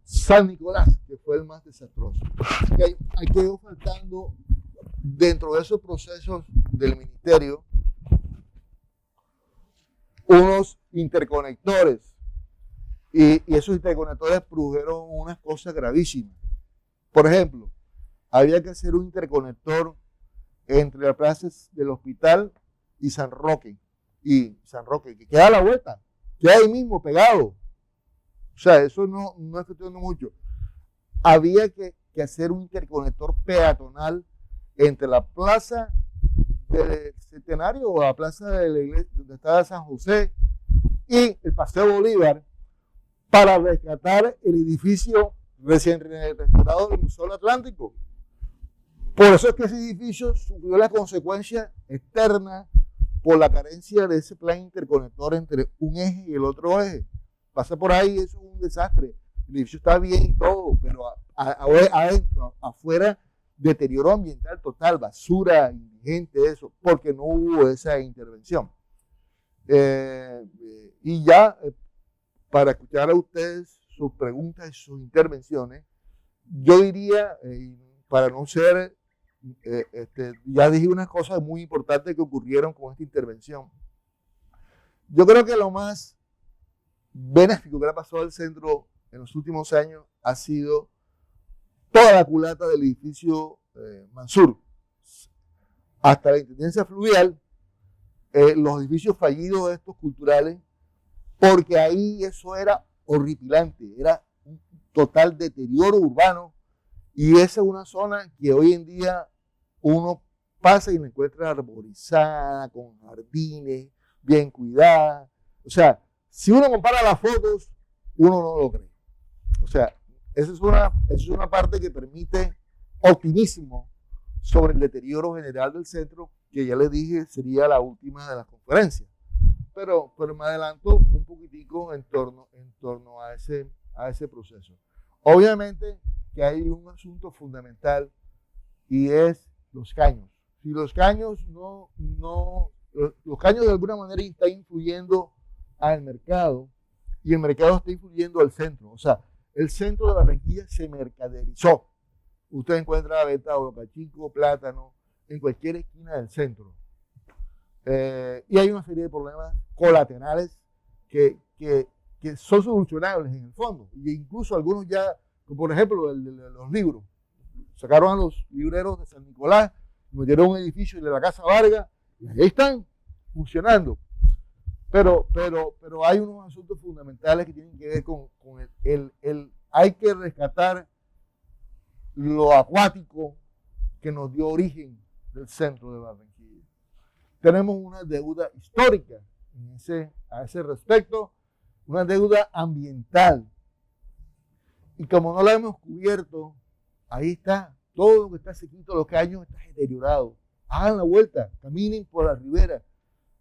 San Nicolás, que fue el más desastroso. Hay quedó faltando dentro de esos procesos del ministerio unos interconectores. Y esos interconectores produjeron unas cosas gravísimas. Por ejemplo, había que hacer un interconector entre las plazas del Hospital y San Roque, que queda a la vuelta, queda ahí mismo pegado. O sea, eso no es cuestión de mucho. Había que hacer un interconector peatonal entre la plaza del Centenario o la plaza de la iglesia donde estaba San José y el Paseo Bolívar para rescatar el edificio recién restaurado del Museo Atlántico. Por eso es que ese edificio sufrió la consecuencia externa por la carencia de ese plan interconector entre un eje y el otro eje. Pasa por ahí, eso es un desastre. El edificio está bien y todo, pero adentro, afuera, deterioro ambiental total, basura, indigente, eso, porque no hubo esa intervención. Y ya, para escuchar a ustedes sus preguntas y sus intervenciones, yo diría, para no ser, ya dije unas cosas muy importantes que ocurrieron con esta intervención. Yo creo que lo más benéfico que le ha pasado al centro en los últimos años ha sido toda la culata del edificio Mansur, hasta la Intendencia Fluvial, los edificios fallidos estos culturales, porque ahí eso era horripilante, era un total deterioro urbano, y esa es una zona que hoy en día uno pasa y la encuentra arborizada, con jardines, bien cuidada. O sea, si uno compara las fotos, uno no lo cree. O sea, esa es una parte que permite optimismo sobre el deterioro general del centro, que ya les dije sería la última de las conferencias. Pero me adelanto un poquitico en torno a ese proceso. Obviamente que hay un asunto fundamental y es los caños. Si los caños los caños de alguna manera están influyendo al mercado y el mercado está influyendo al centro. O sea, el centro de Barranquilla se mercaderizó. Usted encuentra venta de bocachico, plátano, en cualquier esquina del centro. Y hay una serie de problemas colaterales que son solucionables en el fondo. E incluso algunos ya, como por ejemplo los libros. Sacaron a los libreros de San Nicolás, metieron un edificio de la Casa Vargas, y ahí están funcionando. Pero hay unos asuntos fundamentales que tienen que ver con hay que rescatar lo acuático que nos dio origen del centro de Barranquilla. Tenemos una deuda histórica a ese respecto, una deuda ambiental. Y como no la hemos cubierto, ahí está, todo lo que está sequito, los caños está deteriorado. Hagan la vuelta, caminen por la ribera.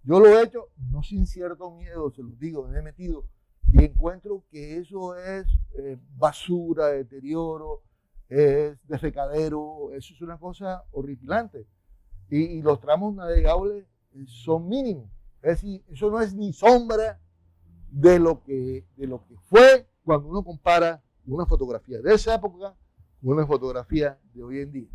Yo lo he hecho, no sin cierto miedo, se los digo, me he metido y encuentro que eso es basura, deterioro, es defecadero, eso es una cosa horripilante. Y los tramos navegables son mínimos. Es decir, eso no es ni sombra de lo que fue cuando uno compara una fotografía de esa época con una fotografía de hoy en día.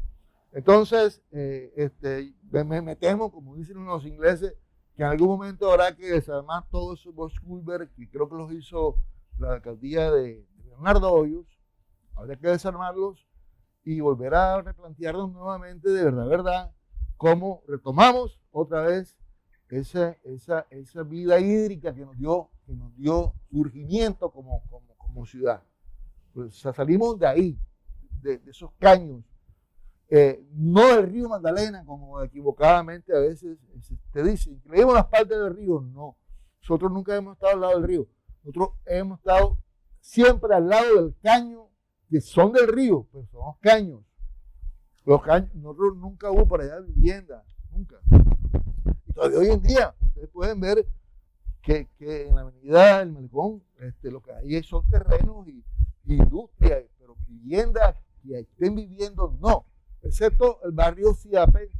Entonces, me temo, como dicen los ingleses, que en algún momento habrá que desarmar todos esos Bosch Culver, que creo que los hizo la alcaldía de Bernardo Hoyos. Habrá que desarmarlos y volver a replantearnos nuevamente de verdad cómo retomamos otra vez esa vida hídrica que nos dio surgimiento como ciudad. Pues salimos de ahí, de esos caños, no del río Magdalena, como equivocadamente a veces te dicen, que leemos las partes del río. No, nosotros nunca hemos estado al lado del río, nosotros hemos estado siempre al lado del caño, que son del río, pero son los caños. Nosotros nunca hubo para allá vivienda, nunca. Y todavía hoy en día, ustedes pueden ver que en la avenida del Malecón, lo que hay son terrenos y industria, pero viviendas que estén viviendo, no. Excepto el barrio Siape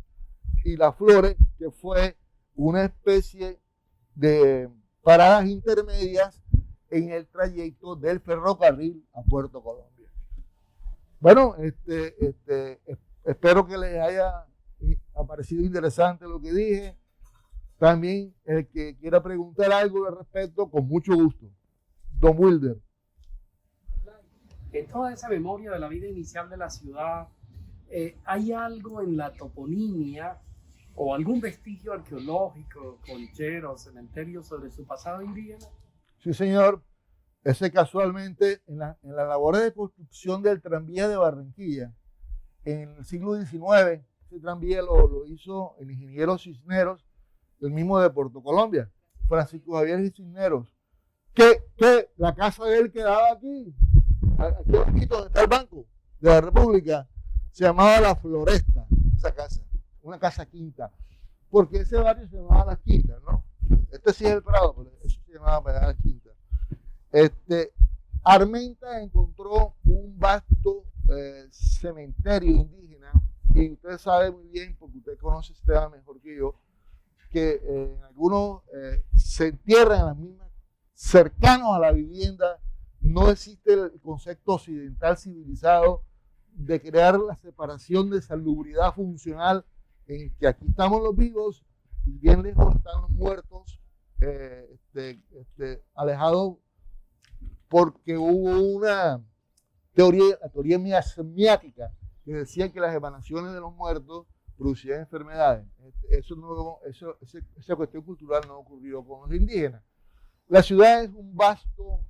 y Las Flores, que fue una especie de paradas intermedias en el trayecto del ferrocarril a Puerto Colombia. Bueno, espero que les haya parecido interesante lo que dije. También el que quiera preguntar algo al respecto, con mucho gusto. Don Wilder.
En toda esa memoria de la vida inicial de la ciudad, ¿hay algo en la toponimia o algún vestigio arqueológico, concheros, cementerios sobre su pasado indígena?
Sí, señor. Ese casualmente, en la labor de construcción del tranvía de Barranquilla, en el siglo XIX, ese tranvía lo hizo el ingeniero Cisneros, el mismo de Puerto Colombia, Francisco Javier Cisneros, que la casa de él quedaba aquí donde está el Banco de la República, se llamaba La Floresta, esa casa, una casa quinta, porque ese barrio se llamaba Las Quintas, ¿no? Este sí es el Prado, pero eso se llamaba Las Quintas. Armenta encontró un vasto cementerio indígena, y usted sabe muy bien, porque usted conoce este tema mejor que yo, que algunos se entierran en las mismas, cercanos a la vivienda. No existe el concepto occidental civilizado de crear la separación de salubridad funcional, en que aquí estamos los vivos y bien lejos están los muertos, alejados, porque hubo una teoría, la teoría miasmática, que decía que las emanaciones de los muertos producían enfermedades. Esa cuestión cultural no ocurrió con los indígenas. La ciudad es un vasto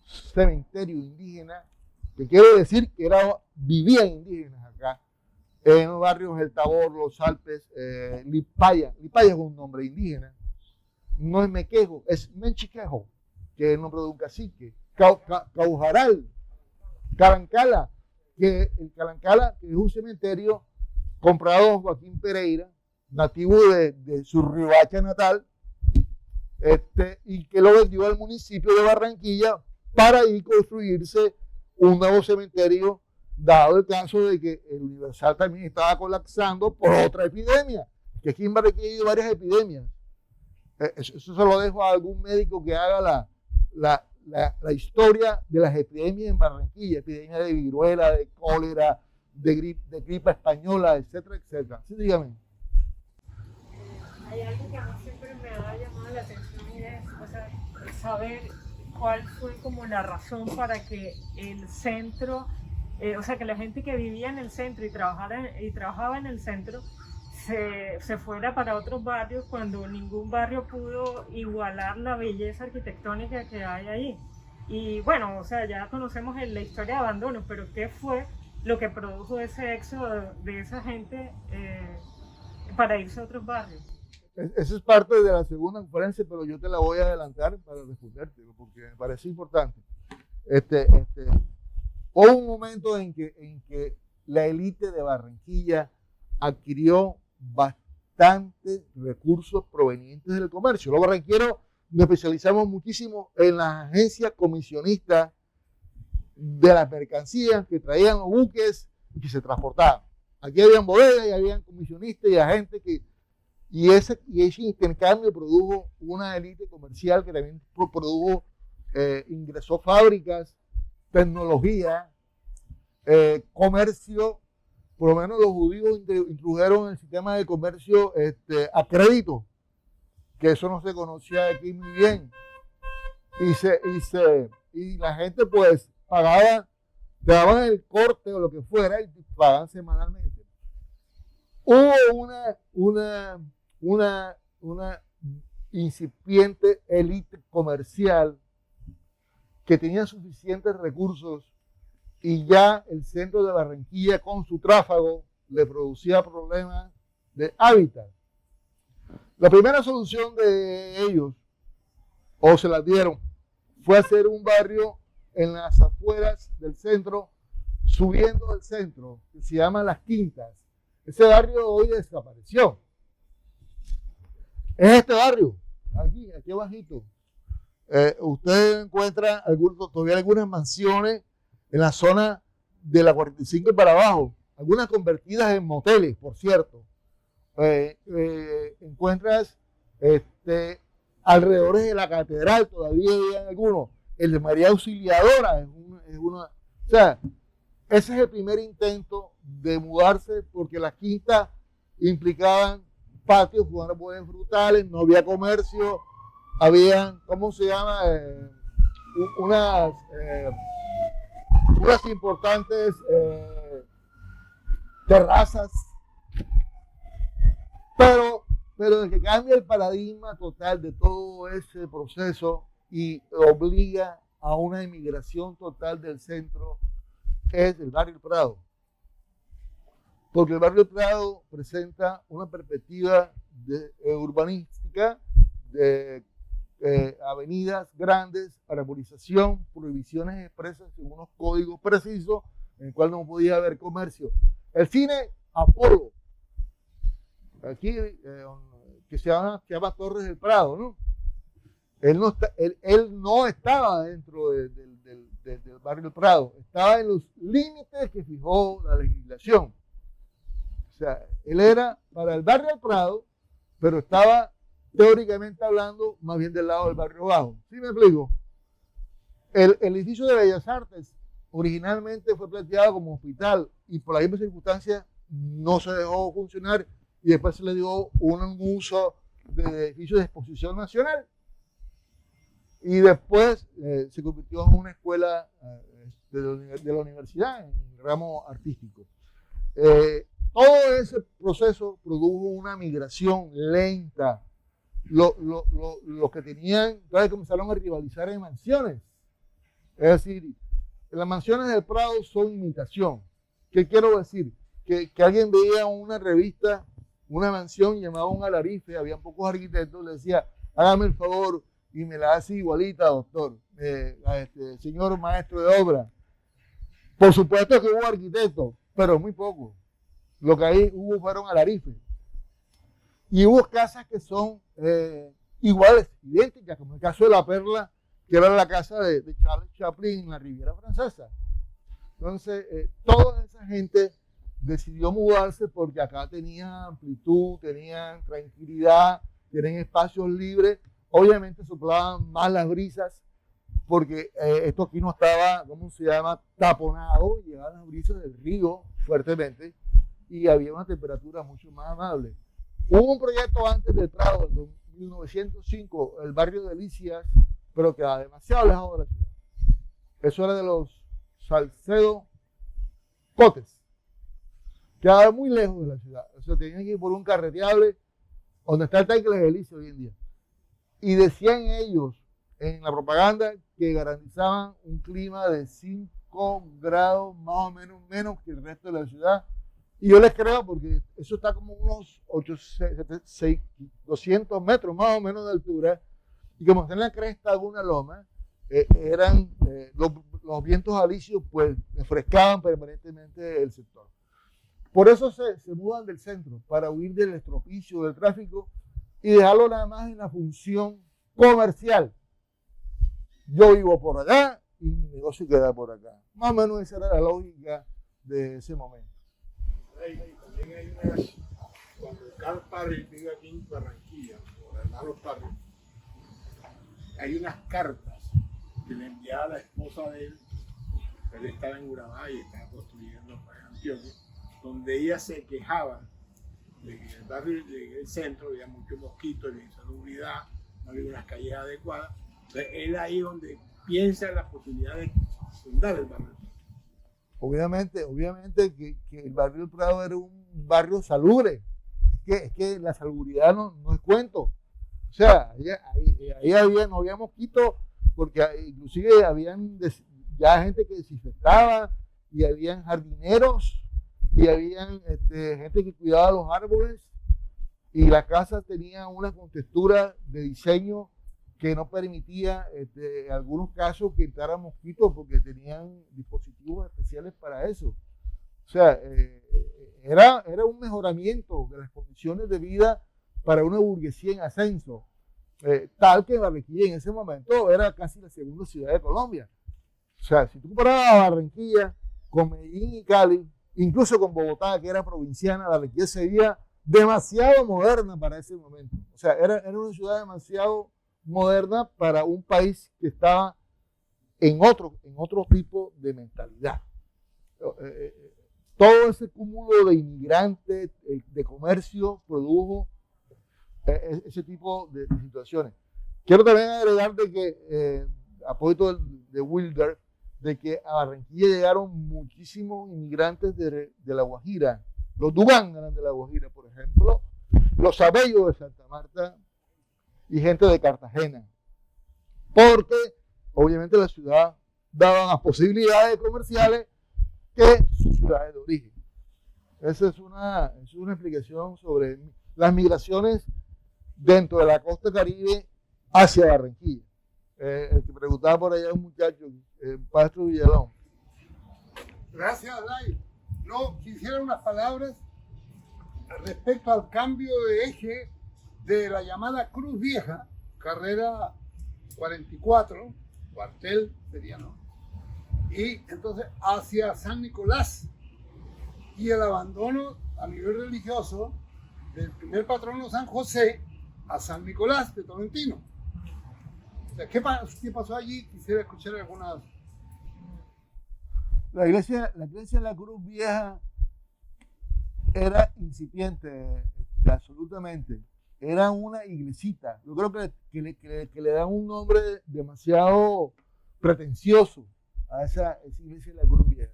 cementerio indígena, que quiere decir que vivían indígenas acá, en los barrios El Tabor, Los Alpes, Lipaya. Lipaya es un nombre indígena, no es Mequejo, es Menchiquejo, que es el nombre de un cacique. Caujaral, Calancala, que es un cementerio comprado por Joaquín Pereira, nativo de su Riohacha natal, y que lo vendió al municipio de Barranquilla para ahí construirse un nuevo cementerio, dado el caso de que el Universal también estaba colapsando por otra epidemia, que aquí en Barranquilla hay varias epidemias. Eso se lo dejo a algún médico que haga la historia de las epidemias en Barranquilla, epidemia de viruela, de cólera, de gripe española, etcétera, etcétera. Sí, dígame.
Hay algo que a mí siempre me ha llamado la atención y es, saber cuál fue como la razón para que el centro, que la gente que vivía en el centro y trabajaba en el centro se fuera para otros barrios cuando ningún barrio pudo igualar la belleza arquitectónica que hay ahí. Y bueno, ya conocemos la historia de abandono, pero ¿qué fue lo que produjo ese éxodo de esa gente para irse a otros barrios?
Esa es parte de la segunda conferencia, pero yo te la voy a adelantar para responderte, porque me parece importante. Hubo un momento en que la élite de Barranquilla adquirió bastantes recursos provenientes del comercio. Los barranqueros nos especializamos muchísimo en las agencias comisionistas de las mercancías que traían los buques y que se transportaban. Aquí habían bodegas y habían comisionistas y agentes y ese intercambio produjo una élite comercial que también ingresó fábricas, tecnología, comercio. Por lo menos los judíos introdujeron el sistema de comercio a crédito, que eso no se conocía aquí muy bien. Y la gente pues pagaba, te daban el corte o lo que fuera y pagaban semanalmente. Hubo una incipiente élite comercial que tenía suficientes recursos y ya el centro de Barranquilla con su tráfago le producía problemas de hábitat. La primera solución de ellos, o se las dieron, fue hacer un barrio en las afueras del centro, subiendo del centro, que se llama Las Quintas. Ese barrio hoy desapareció. Es este barrio, aquí abajito. Usted encuentra todavía algunas mansiones en la zona de la 45 para abajo, algunas convertidas en moteles, por cierto. Encuentras alrededor de la catedral, todavía hay algunos. El de María Auxiliadora es una. O sea, ese es el primer intento de mudarse, porque las quintas implicaban patios con árboles frutales, no había comercio, habían, ¿cómo se llama? Unas importantes terrazas, pero el que cambia el paradigma total de todo ese proceso y obliga a una emigración total del centro es el barrio El Prado. Porque el barrio El Prado presenta una perspectiva urbanística de avenidas grandes, arborización, prohibiciones expresas en unos códigos precisos en el cual no podía haber comercio. El cine Apolo, aquí que se llama Torres del Prado, ¿no? Él no estaba dentro del barrio del Prado, estaba en los límites que fijó la legislación. O sea, él era para el barrio del Prado, pero estaba teóricamente hablando más bien del lado del barrio bajo. ¿Sí me explico? El edificio de Bellas Artes originalmente fue planteado como hospital y por la misma circunstancia no se dejó funcionar y después se le dio un uso de edificio de exposición nacional y después se convirtió en una escuela de la universidad en el ramo artístico. Todo ese proceso produjo una migración lenta. Los que tenían, entonces comenzaron a rivalizar en mansiones. Es decir, las mansiones del Prado son imitación. ¿Qué quiero decir? Que alguien veía una revista, una mansión, llamaba un alarife, había pocos arquitectos, le decía, hágame el favor y me la hace igualita, doctor, señor maestro de obra. Por supuesto que hubo arquitectos, pero muy pocos. Lo que ahí hubo fueron alarifes. Y hubo casas que son iguales, idénticas, como el caso de La Perla, que era la casa de Charles Chaplin en la Riviera Francesa. Entonces, toda esa gente decidió mudarse porque acá tenían amplitud, tenían tranquilidad, tenían espacios libres. Obviamente soplaban más las brisas porque esto aquí no estaba, ¿cómo se llama?, taponado, y llegaban las brisas del río fuertemente y había una temperatura mucho más amable. Hubo un proyecto antes del Prado, en 1905, el barrio de Delicias, pero quedaba demasiado alejado de la ciudad. Eso era de los Salcedo Cotes. Quedaba muy lejos de la ciudad. O sea, tenían que ir por un carreteable donde está el tanque de Delicias hoy en día. Y decían ellos en la propaganda que garantizaban un clima de 5 grados más o menos que el resto de la ciudad. Y yo les creo porque eso está como unos 200 metros más o menos de altura. Y como está en la cresta de una loma, los vientos alisios pues refrescaban permanentemente el sector. Por eso se mudan del centro, para huir del estropicio, del tráfico y dejarlo nada más en la función comercial. Yo vivo por allá y mi negocio queda por acá. Más o menos esa era la lógica de ese momento.
También hay cuando Carl Parry vive aquí en Barranquilla, por hermano Parry, hay unas cartas que le enviaba a la esposa de él. Él estaba en Urabá y estaba construyendo en Antioquia, donde ella se quejaba de que en el barrio del centro había muchos mosquitos, de insalubridad, no había unas calles adecuadas. Entonces, él ahí donde piensa en la posibilidad de fundar el barrio.
Obviamente que el barrio del Prado era un barrio salubre. Es que la salubridad no es cuento. O sea, ahí no había mosquitos, porque inclusive habían ya gente que desinfectaba, y habían jardineros, y habían gente que cuidaba los árboles, y la casa tenía una contextura de diseño que no permitía en algunos casos que entraran mosquitos porque tenían dispositivos especiales para eso. O sea, era un mejoramiento de las condiciones de vida para una burguesía en ascenso, tal que Barranquilla en ese momento era casi la segunda ciudad de Colombia. O sea, si tú comparabas a Barranquilla con Medellín y Cali, incluso con Bogotá, que era provinciana, Barranquilla se veía demasiado moderna para ese momento. O sea, era una ciudad demasiado moderna para un país que estaba en otro tipo de mentalidad. Todo ese cúmulo de inmigrantes, de comercio, produjo ese tipo de situaciones. Quiero también agregar de que, apoyo de Wilder, de que a Barranquilla llegaron muchísimos inmigrantes de La Guajira. Los Dugán eran de La Guajira, por ejemplo, los Abellos de Santa Marta y gente de Cartagena. Porque, obviamente, la ciudad daba más posibilidades comerciales que sus ciudades de origen. Esa es una explicación sobre las migraciones dentro de la costa caribe hacia Barranquilla. El que preguntaba por allá un muchacho, Pastor Villalón.
Gracias, Lai. No, quisiera unas palabras respecto al cambio de eje de la llamada Cruz Vieja, carrera 44, cuartel sería, ¿no? Y entonces hacia San Nicolás y el abandono a nivel religioso del primer patrono San José a San Nicolás de Tolentino. O sea, ¿qué pasó allí? Quisiera escuchar algunas.
La iglesia de la Cruz Vieja era incipiente, absolutamente. Era una iglesita. Yo creo que le dan un nombre demasiado pretencioso a esa iglesia de la Cruz Vieja.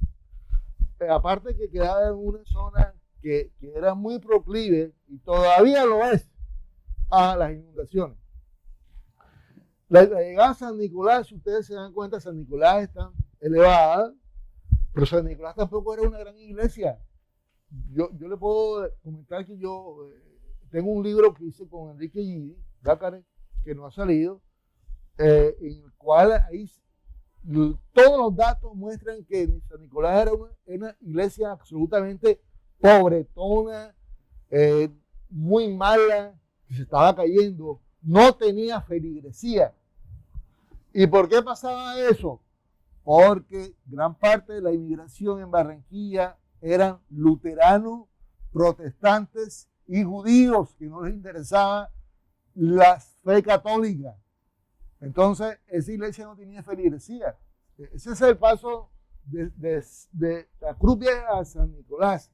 Aparte que quedaba en una zona que era muy proclive, y todavía lo es, a las inundaciones. La llegada a San Nicolás, si ustedes se dan cuenta, San Nicolás está elevada, pero San Nicolás tampoco era una gran iglesia. Yo le puedo comentar que yo tengo un libro que hice con Enrique Gidi, Gácares, que no ha salido, en el cual ahí todos los datos muestran que San Nicolás era una iglesia absolutamente pobretona, muy mala, que se estaba cayendo, no tenía feligresía. ¿Y por qué pasaba eso? Porque gran parte de la inmigración en Barranquilla eran luteranos, protestantes y judíos que no les interesaba la fe católica. Entonces, esa iglesia no tenía feligresía. Ese es el paso de la Cruz Vieja a San Nicolás.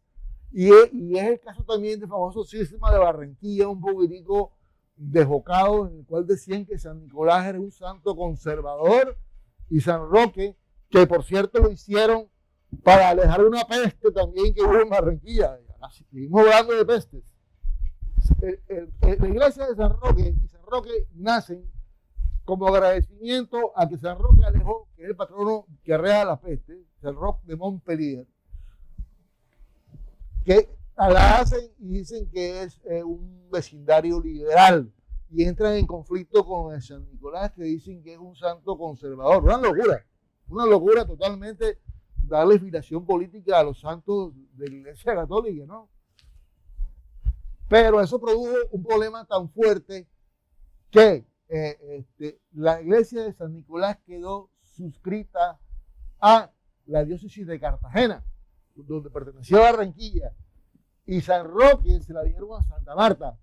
Y es el caso también del famoso cisma de Barranquilla, un poquitico desbocado, en el cual decían que San Nicolás era un santo conservador y San Roque, que por cierto lo hicieron para alejar una peste también que hubo en Barranquilla. Seguimos hablando de pestes. La iglesia de San Roque y San Roque nacen como agradecimiento a que San Roque alejó, que es el patrono que arrea la peste, San Roque de Montpellier, que la hacen y dicen que es un vecindario liberal y entran en conflicto con el San Nicolás, que dicen que es un santo conservador. Una locura totalmente darle filiación política a los santos de la Iglesia Católica, ¿no? Pero eso produjo un problema tan fuerte que la iglesia de San Nicolás quedó suscrita a la diócesis de Cartagena, donde pertenecía a Barranquilla, y San Roque se la dieron a Santa Marta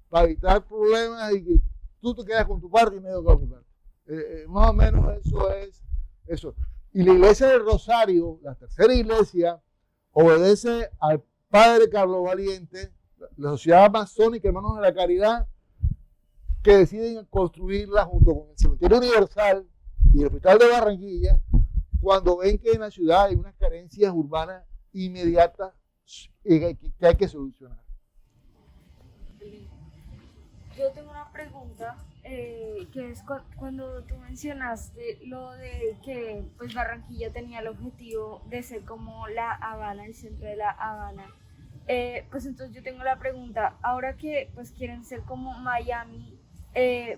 para evitar problemas y que tú te quedas con tu parte y medio con mi parte. Más o menos eso es eso. Y la iglesia del Rosario, la tercera iglesia, obedece al padre Carlos Valiente, la Sociedad Masónica Hermanos de la Caridad, que deciden construirla junto con el Cementerio Universal y el Hospital de Barranquilla, cuando ven que en la ciudad hay unas carencias urbanas inmediatas que hay que solucionar.
Yo tengo una pregunta, que es cuando tú mencionaste lo de que pues Barranquilla tenía el objetivo de ser como La Habana, el centro de La Habana. Pues entonces yo tengo la pregunta, ahora que pues quieren ser como Miami,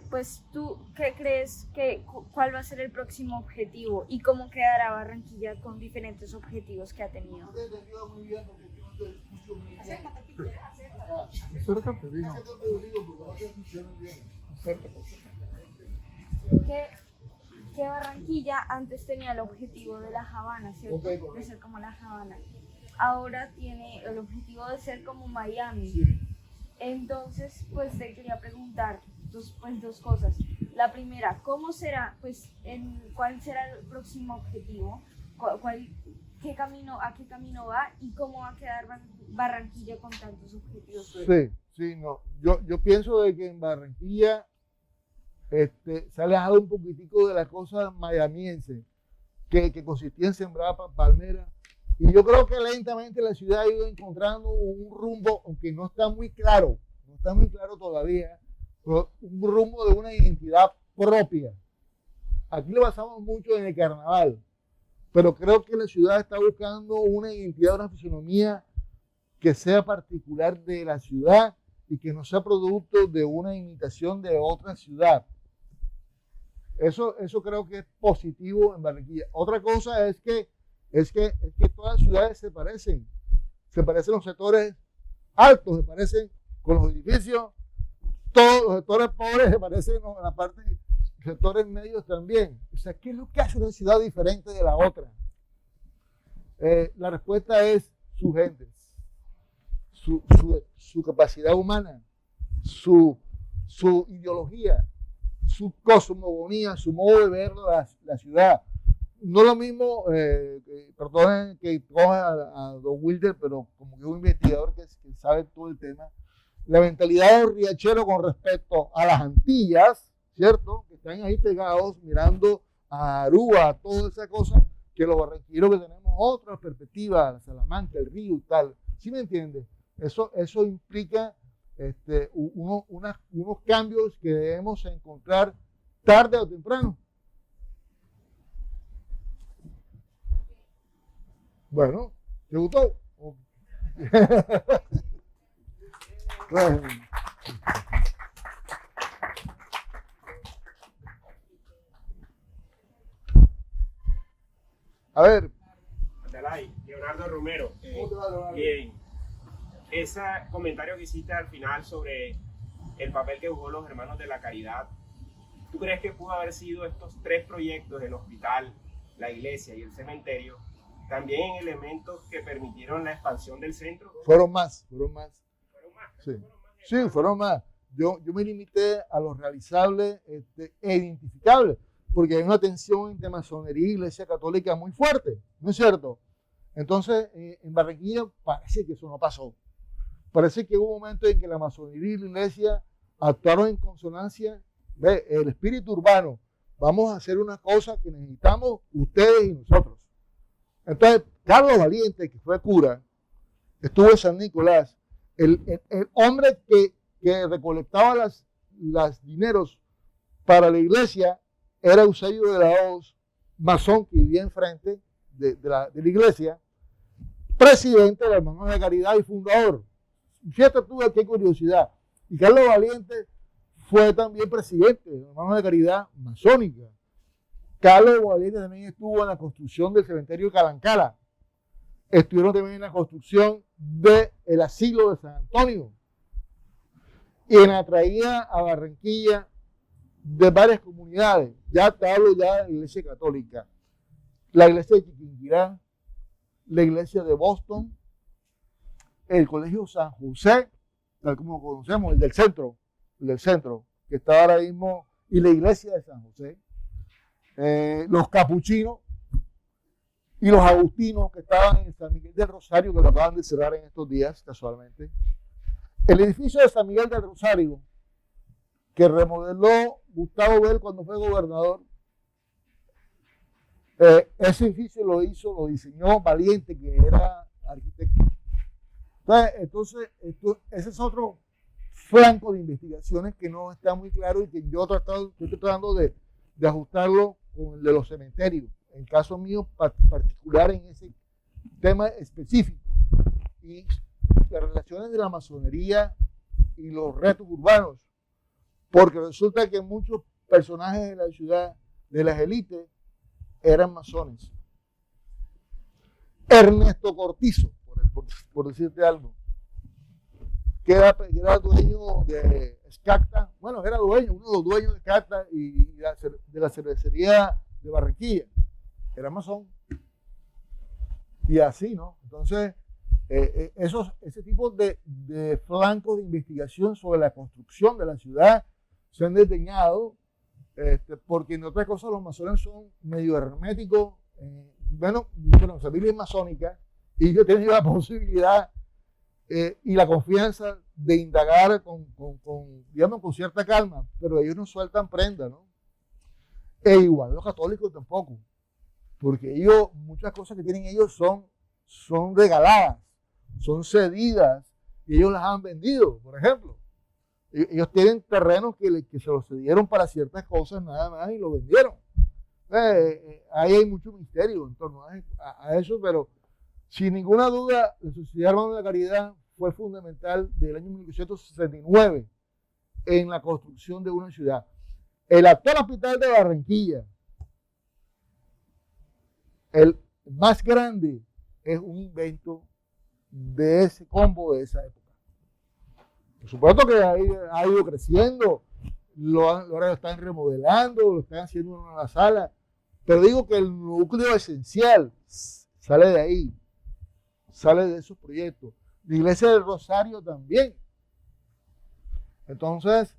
pues tú, ¿qué crees cuál va a ser el próximo objetivo y cómo quedará Barranquilla con diferentes objetivos que ha tenido? Que Barranquilla antes tenía el objetivo de La Habana, ¿cierto? De ser como La Habana. Ahora tiene el objetivo de ser como Miami. Entonces, pues te quería preguntar dos cosas. La primera, ¿cómo será, pues, cuál será el próximo objetivo qué camino, a qué camino va y cómo va a quedar Barranquilla con tantos objetivos.
Sí, no. Yo pienso de que en Barranquilla se ha alejado un poquitico de la cosa mayamiense, que consistía en sembrar palmeras. Y yo creo que lentamente la ciudad ha ido encontrando un rumbo, aunque no está muy claro todavía, pero un rumbo de una identidad propia. Aquí lo basamos mucho en el carnaval, pero creo que la ciudad está buscando una identidad, una fisonomía que sea particular de la ciudad y que no sea producto de una imitación de otra ciudad. Eso creo que es positivo en Barranquilla. Otra cosa es que todas las ciudades se parecen los sectores altos, se parecen con los edificios, todos los sectores pobres se parecen en la parte, sectores medios también. O sea, ¿qué es lo que hace una ciudad diferente de la otra? La respuesta es su gente, su capacidad humana, su ideología, su cosmogonía, su modo de ver la ciudad. No lo mismo, perdonen que coja a Don Wilder, pero como que es un investigador que sabe todo el tema, la mentalidad del riachero con respecto a las Antillas, ¿cierto? Que están ahí pegados mirando a Aruba, a toda esa cosa, que los barranquilleros que tenemos otra perspectiva, Salamanca, el río y tal. ¿Sí me entiende? Eso implica unos cambios que debemos encontrar tarde o temprano. Bueno, ¿te gustó? Bueno. A ver.
Atalay, Leonardo Romero. Bien. Ese comentario que hiciste al final sobre el papel que jugó los Hermanos de la Caridad, ¿tú crees que pudo haber sido estos tres proyectos, el hospital, la iglesia y el cementerio, también elementos que permitieron la expansión del centro?
Fueron más. Sí, fueron más. Yo me limité a lo realizable e identificable, porque hay una tensión entre masonería y iglesia católica muy fuerte, ¿no es cierto? Entonces, en Barranquilla parece que eso no pasó. Parece que hubo un momento en que la masonería y la iglesia actuaron en consonancia. Ve, el espíritu urbano, vamos a hacer una cosa que necesitamos ustedes y nosotros. Entonces, Carlos Valiente, que fue cura, estuvo en San Nicolás, el hombre que recolectaba las dineros para la iglesia era Eusebio de la Hoz, masón que vivía enfrente de la iglesia, presidente de la Hermanos de Caridad y fundador. Fíjate tú, qué curiosidad. Y Carlos Valiente fue también presidente de la Hermanos de Caridad masónica. Carlos Valiente también estuvo en la construcción del cementerio de Calancala. Estuvieron también en la construcción del asilo de San Antonio. Y en la traída a Barranquilla de varias comunidades. Ya te hablo ya de la iglesia católica. La iglesia de Chiquinquirá, la iglesia de Boston, el colegio San José, tal como lo conocemos, el del centro, que está ahora mismo, y la iglesia de San José, los capuchinos y los agustinos que estaban en San Miguel del Rosario, que lo acaban de cerrar en estos días, casualmente. El edificio de San Miguel del Rosario, que remodeló Gustavo Bell cuando fue gobernador, ese edificio lo diseñó Valiente, que era arquitecto. Entonces ese es otro flanco de investigaciones que no está muy claro y que yo estoy tratando de ajustarlo con el de los cementerios. En caso mío particular en ese tema específico. Y las relaciones de la masonería y los retos urbanos. Porque resulta que muchos personajes de la ciudad, de las élites, eran masones. Ernesto Cortizo, por decirte algo, que era dueño de Escacta, bueno, era uno de los dueños de Escacta y de la cervecería de Barranquilla, era masón. Y así, ¿no? Entonces, ese tipo de flancos de investigación sobre la construcción de la ciudad se han desdeñado, porque en otras cosas los masones son medio herméticos, bueno, familia es masónica y yo he tenido la posibilidad y la confianza de indagar digamos, con cierta calma, pero ellos no sueltan prenda, ¿no? E igual los católicos tampoco, porque ellos, muchas cosas que tienen ellos son regaladas, son cedidas, y ellos las han vendido, por ejemplo. Ellos tienen terrenos que se los cedieron para ciertas cosas nada más y lo vendieron. Ahí hay mucho misterio en torno a eso, pero sin ninguna duda la Sociedad Hermanos de la Caridad fue fundamental del año 1969 en la construcción de una ciudad. El actual hospital de Barranquilla, el más grande, es un invento de ese combo de esa época. Por supuesto que ha ido creciendo, ahora lo están remodelando, lo están haciendo en una sala, pero digo que el núcleo esencial sale de ahí, sale de esos proyectos. La Iglesia del Rosario también. Entonces,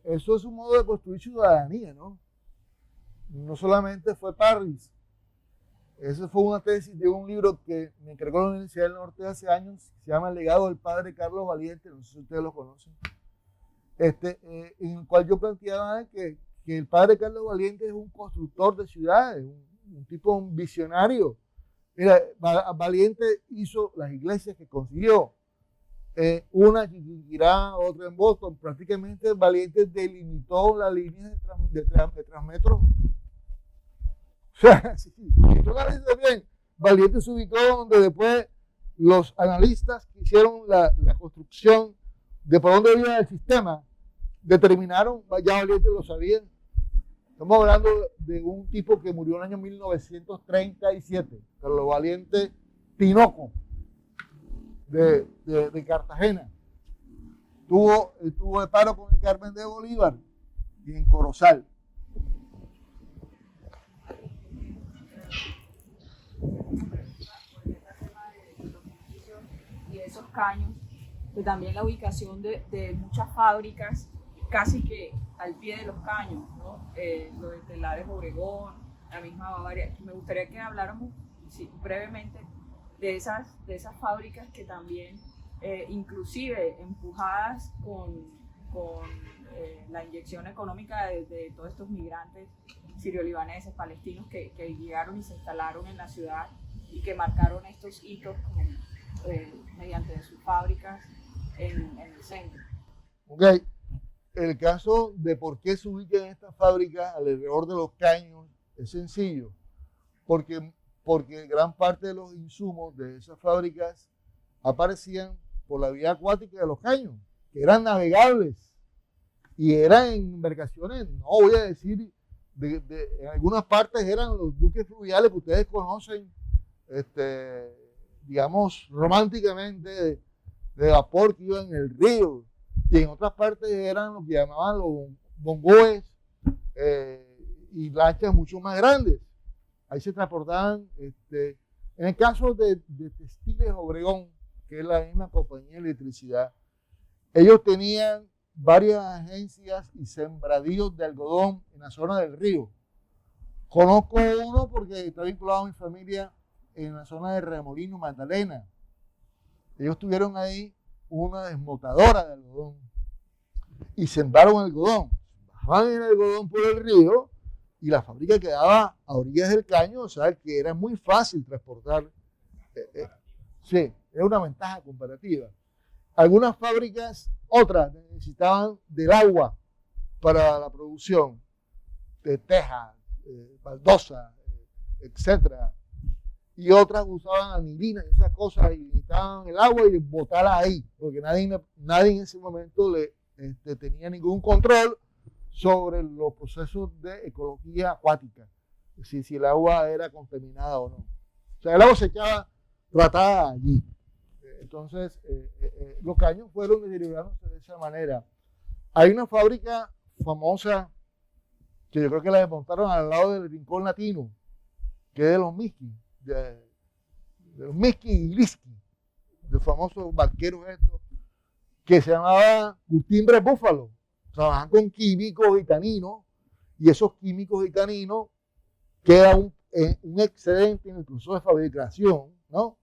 eso es un modo de construir ciudadanía, ¿no? No solamente fue Parris. Esa fue una tesis de un libro que me encargó la Universidad del Norte hace años, se llama El legado del padre Carlos Valiente, no sé si ustedes lo conocen, en el cual yo planteaba que el padre Carlos Valiente es un constructor de ciudades, un tipo, un visionario. Mira, Valiente hizo las iglesias que consiguió, una en Chiquinquirá, otra en Boston. Prácticamente Valiente delimitó la línea de Transmetro. O sea, si tú la dices bien, Valiente se ubicó donde después los analistas que hicieron la construcción de por dónde iba el sistema, determinaron, ya Valiente lo sabía. Estamos hablando de un tipo que murió en el año 1937, Carlos Valiente Tinoco, de Cartagena. Tuvo de paro con el Carmen de Bolívar y en Corozal.
Y esos caños, que también la ubicación de muchas fábricas casi que al pie de los caños, ¿no? Lo de Telares Obregón, la misma Bavaria. Me gustaría que habláramos brevemente de esas fábricas que también, inclusive empujadas con la inyección económica de todos estos migrantes sirio-libaneses, palestinos que llegaron y se instalaron en la ciudad y que marcaron estos hitos mediante sus fábricas en el centro.
Okay. El caso de por qué se ubican estas fábricas alrededor de los caños es sencillo, porque gran parte de los insumos de esas fábricas aparecían por la vía acuática de los caños, que eran navegables y eran embarcaciones, no voy a decir, en algunas partes eran los buques fluviales que ustedes conocen, digamos, románticamente de vapor que iban en el río. Y en otras partes eran lo que llamaban los bongoes y lanchas mucho más grandes. Ahí se transportaban, en el caso de Textiles Obregón, que es la misma compañía de electricidad, ellos tenían varias agencias y sembradíos de algodón en la zona del río. Conozco uno porque está vinculado a mi familia en la zona de Remolino, Magdalena. Ellos tuvieron ahí una desmotadora de algodón y sembraron algodón. Bajaban el algodón por el río y la fábrica quedaba a orillas del caño, o sea que era muy fácil transportar. Sí, era una ventaja comparativa. Algunas fábricas, otras, necesitaban del agua para la producción de tejas, baldosa, etcétera. Y otras usaban anilina y esas cosas y necesitaban el agua y botarla ahí, porque nadie en ese momento tenía ningún control sobre los procesos de ecología acuática, si el agua era contaminada o no. O sea, el agua se echaba tratada allí. Entonces, los caños fueron deteriorándose de esa manera. Hay una fábrica famosa que yo creo que la desmontaron al lado del Rincón Latino, que es de los Miski. De los Miski y Liski, de famosos banqueros estos, que se llamaba Timbre Búfalo. Trabajan con químicos y taninos, y esos químicos y taninos queda un excedente en el proceso de fabricación, ¿no?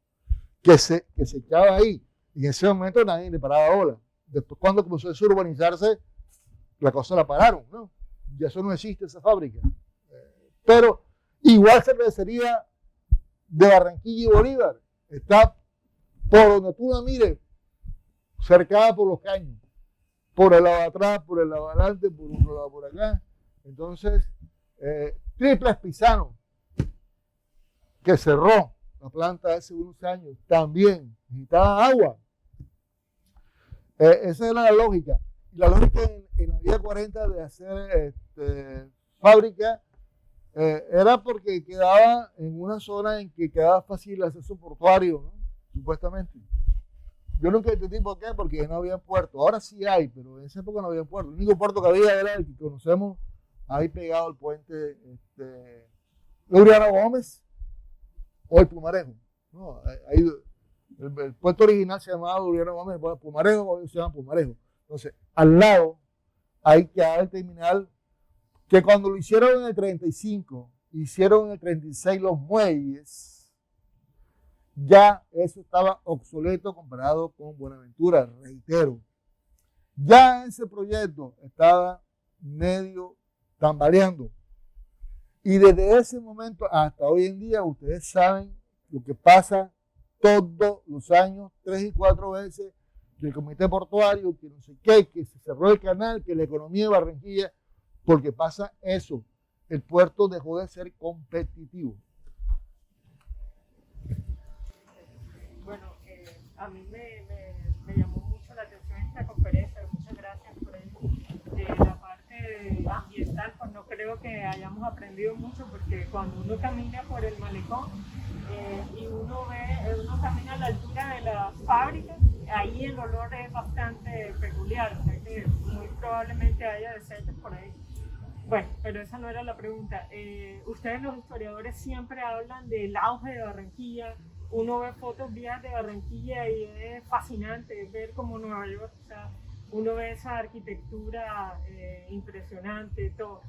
Que se echaba ahí. Y en ese momento nadie le paraba bola. Después, cuando comenzó a urbanizarse, la cosa la pararon, ¿no? Ya eso no existe, esa fábrica. Pero igual cervecería de Barranquilla y Bolívar está por donde tú la mires, cercada por los caños, por el lado de atrás, por el lado de adelante, por un lado por acá. Entonces, Triples Pisano, que cerró la planta hace unos años, también necesitaba agua. Esa era la lógica. La lógica en la vía 40 de hacer fábrica era porque quedaba en una zona en que quedaba fácil el acceso portuario, ¿no? Supuestamente. Yo nunca entendí por qué, porque no había puerto. Ahora sí hay, pero en esa época no había puerto. El único puerto que había era el que conocemos ahí pegado al puente Laureano Gómez o el Pumarejo. No, ahí, el puerto original se llamaba Laureano Gómez, el Pumarejo hoy se llama Pumarejo. Entonces, al lado hay que haber el terminal que cuando lo hicieron en el 35, hicieron en el 36 los muelles, ya eso estaba obsoleto comparado con Buenaventura, reitero. Ya ese proyecto estaba medio tambaleando. Y desde ese momento hasta hoy en día, ustedes saben lo que pasa todos los años, 3 y 4 veces, que el comité portuario, que no sé qué, que se cerró el canal, que la economía de Barranquilla, porque pasa eso. El puerto dejó de ser competitivo.
Bueno, a mí me llamó mucho la atención esta conferencia, muchas gracias por ello. La parte ambiental, pues no creo que hayamos aprendido mucho, porque cuando uno camina por el malecón y uno camina a la altura de las fábricas, ahí el olor es bastante peculiar, o sea que muy probablemente haya desechos por ahí. Bueno, pero esa no era la pregunta. Ustedes los historiadores siempre hablan del auge de Barranquilla. Uno ve fotos viejas de Barranquilla y es fascinante ver como Nueva York, o sea, uno ve esa arquitectura impresionante, todo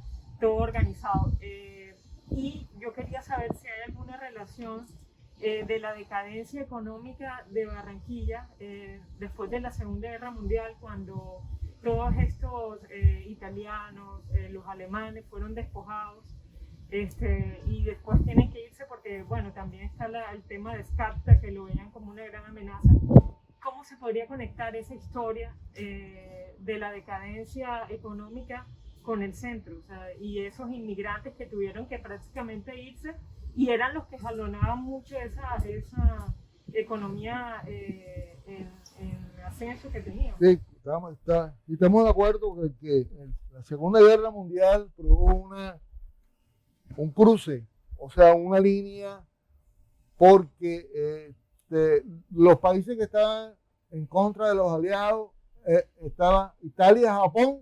organizado. Y yo quería saber si hay alguna relación de la decadencia económica de Barranquilla después de la Segunda Guerra Mundial, cuando todos estos italianos, los alemanes fueron despojados y después tienen que irse porque, bueno, también está el tema de Scarpa, que lo veían como una gran amenaza. ¿Cómo se podría conectar esa historia de la decadencia económica con el centro? O sea, y esos inmigrantes que tuvieron que prácticamente irse y eran los que jalonaban mucho esa economía en ascenso que tenían.
Sí, estamos de acuerdo que la Segunda Guerra Mundial produjo un cruce, o sea, una línea, porque los países que estaban en contra de los aliados estaban Italia, Japón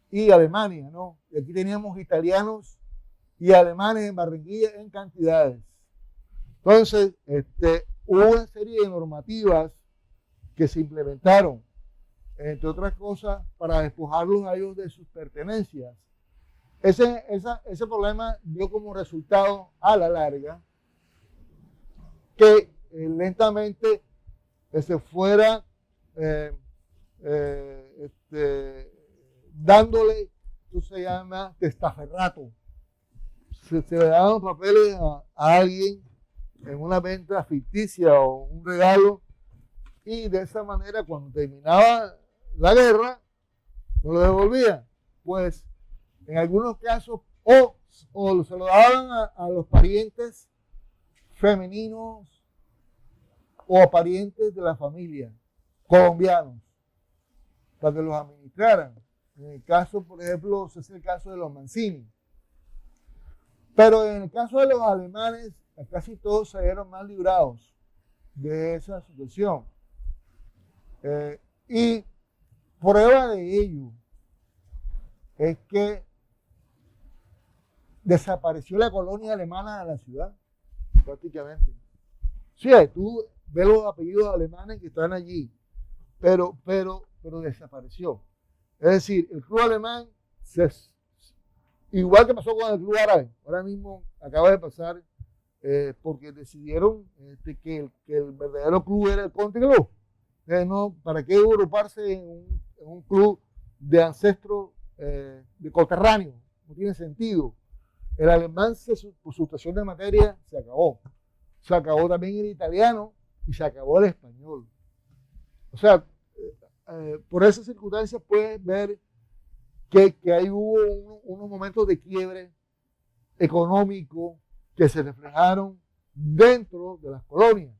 y Alemania, ¿no? Y aquí teníamos italianos y alemanes en Barranquilla en cantidades. Entonces, hubo una serie de normativas que se implementaron, entre otras cosas, para despojarlos a ellos de sus pertenencias. Ese problema dio como resultado a la larga que lentamente se fuera dándole, eso se llama testaferrato. Se le daban papeles a alguien en una venta ficticia o un regalo, y de esa manera cuando terminaba la guerra no lo devolvían. Pues en algunos casos o se lo daban a los parientes femeninos o a parientes de la familia colombianos para que los administraran. En el caso, por ejemplo, ese es el caso de los Mancini. Pero en el caso de los alemanes, casi todos salieron más librados de esa situación. Y prueba de ello es que desapareció la colonia alemana de la ciudad, prácticamente. Sí, tú ves los apellidos alemanes que están allí, pero desapareció. Es decir, el club alemán Igual que pasó con el Club Árabe. Ahora mismo acaba de pasar porque decidieron que el verdadero club era el Country Club. No, ¿para qué agruparse en un club de ancestros de coterráneos? No tiene sentido. El alemán, por su estación de materia, se acabó. Se acabó también el italiano y se acabó el español. O sea, por esas circunstancias puedes ver que ahí hubo unos momentos de quiebre económico que se reflejaron dentro de las colonias.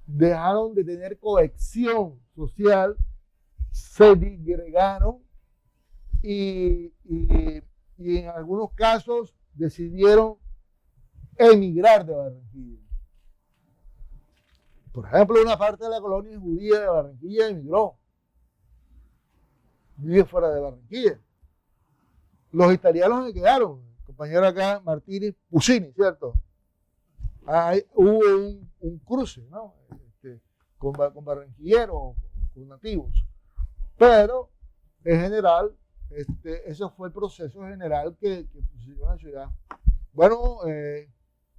Dejaron de tener cohesión social, se disgregaron y en algunos casos decidieron emigrar de Barranquilla. Por ejemplo, una parte de la colonia judía de Barranquilla emigró. Vive fuera de Barranquilla. Los italianos se quedaron. El compañero acá, Martínez Pusini, ¿cierto? Hubo un cruce, ¿no? Con barranquilleros, con nativos. Pero, en general, ese fue el proceso general que sucedió en la ciudad. Bueno,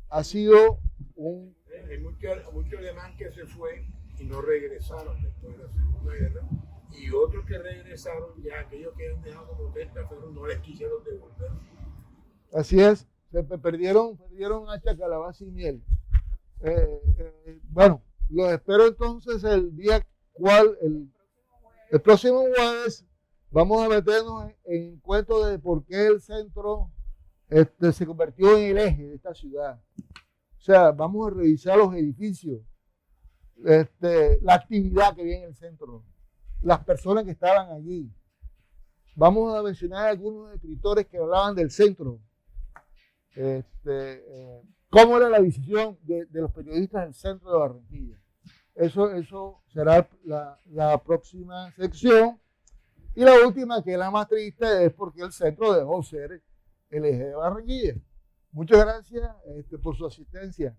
ha sido un...
Hay mucho alemán que se fue y no regresaron después de la Segunda Guerra. Y otros que regresaron, ya aquellos que han dejado como testaferros, no les quisieron devolver.
Así es, se perdieron hacha, calabaza y miel. Bueno, los espero entonces el próximo jueves. Vamos a meternos en cuento de por qué el centro se convirtió en el eje de esta ciudad. O sea, vamos a revisar los edificios, la actividad que había en el centro, las personas que estaban allí. Vamos a mencionar algunos escritores que hablaban del centro. Cómo era la visión de los periodistas del centro de Barranquilla. Eso será la próxima sección. Y la última, que es la más triste, es porque el centro dejó de ser el eje de Barranquilla. Muchas gracias por su asistencia.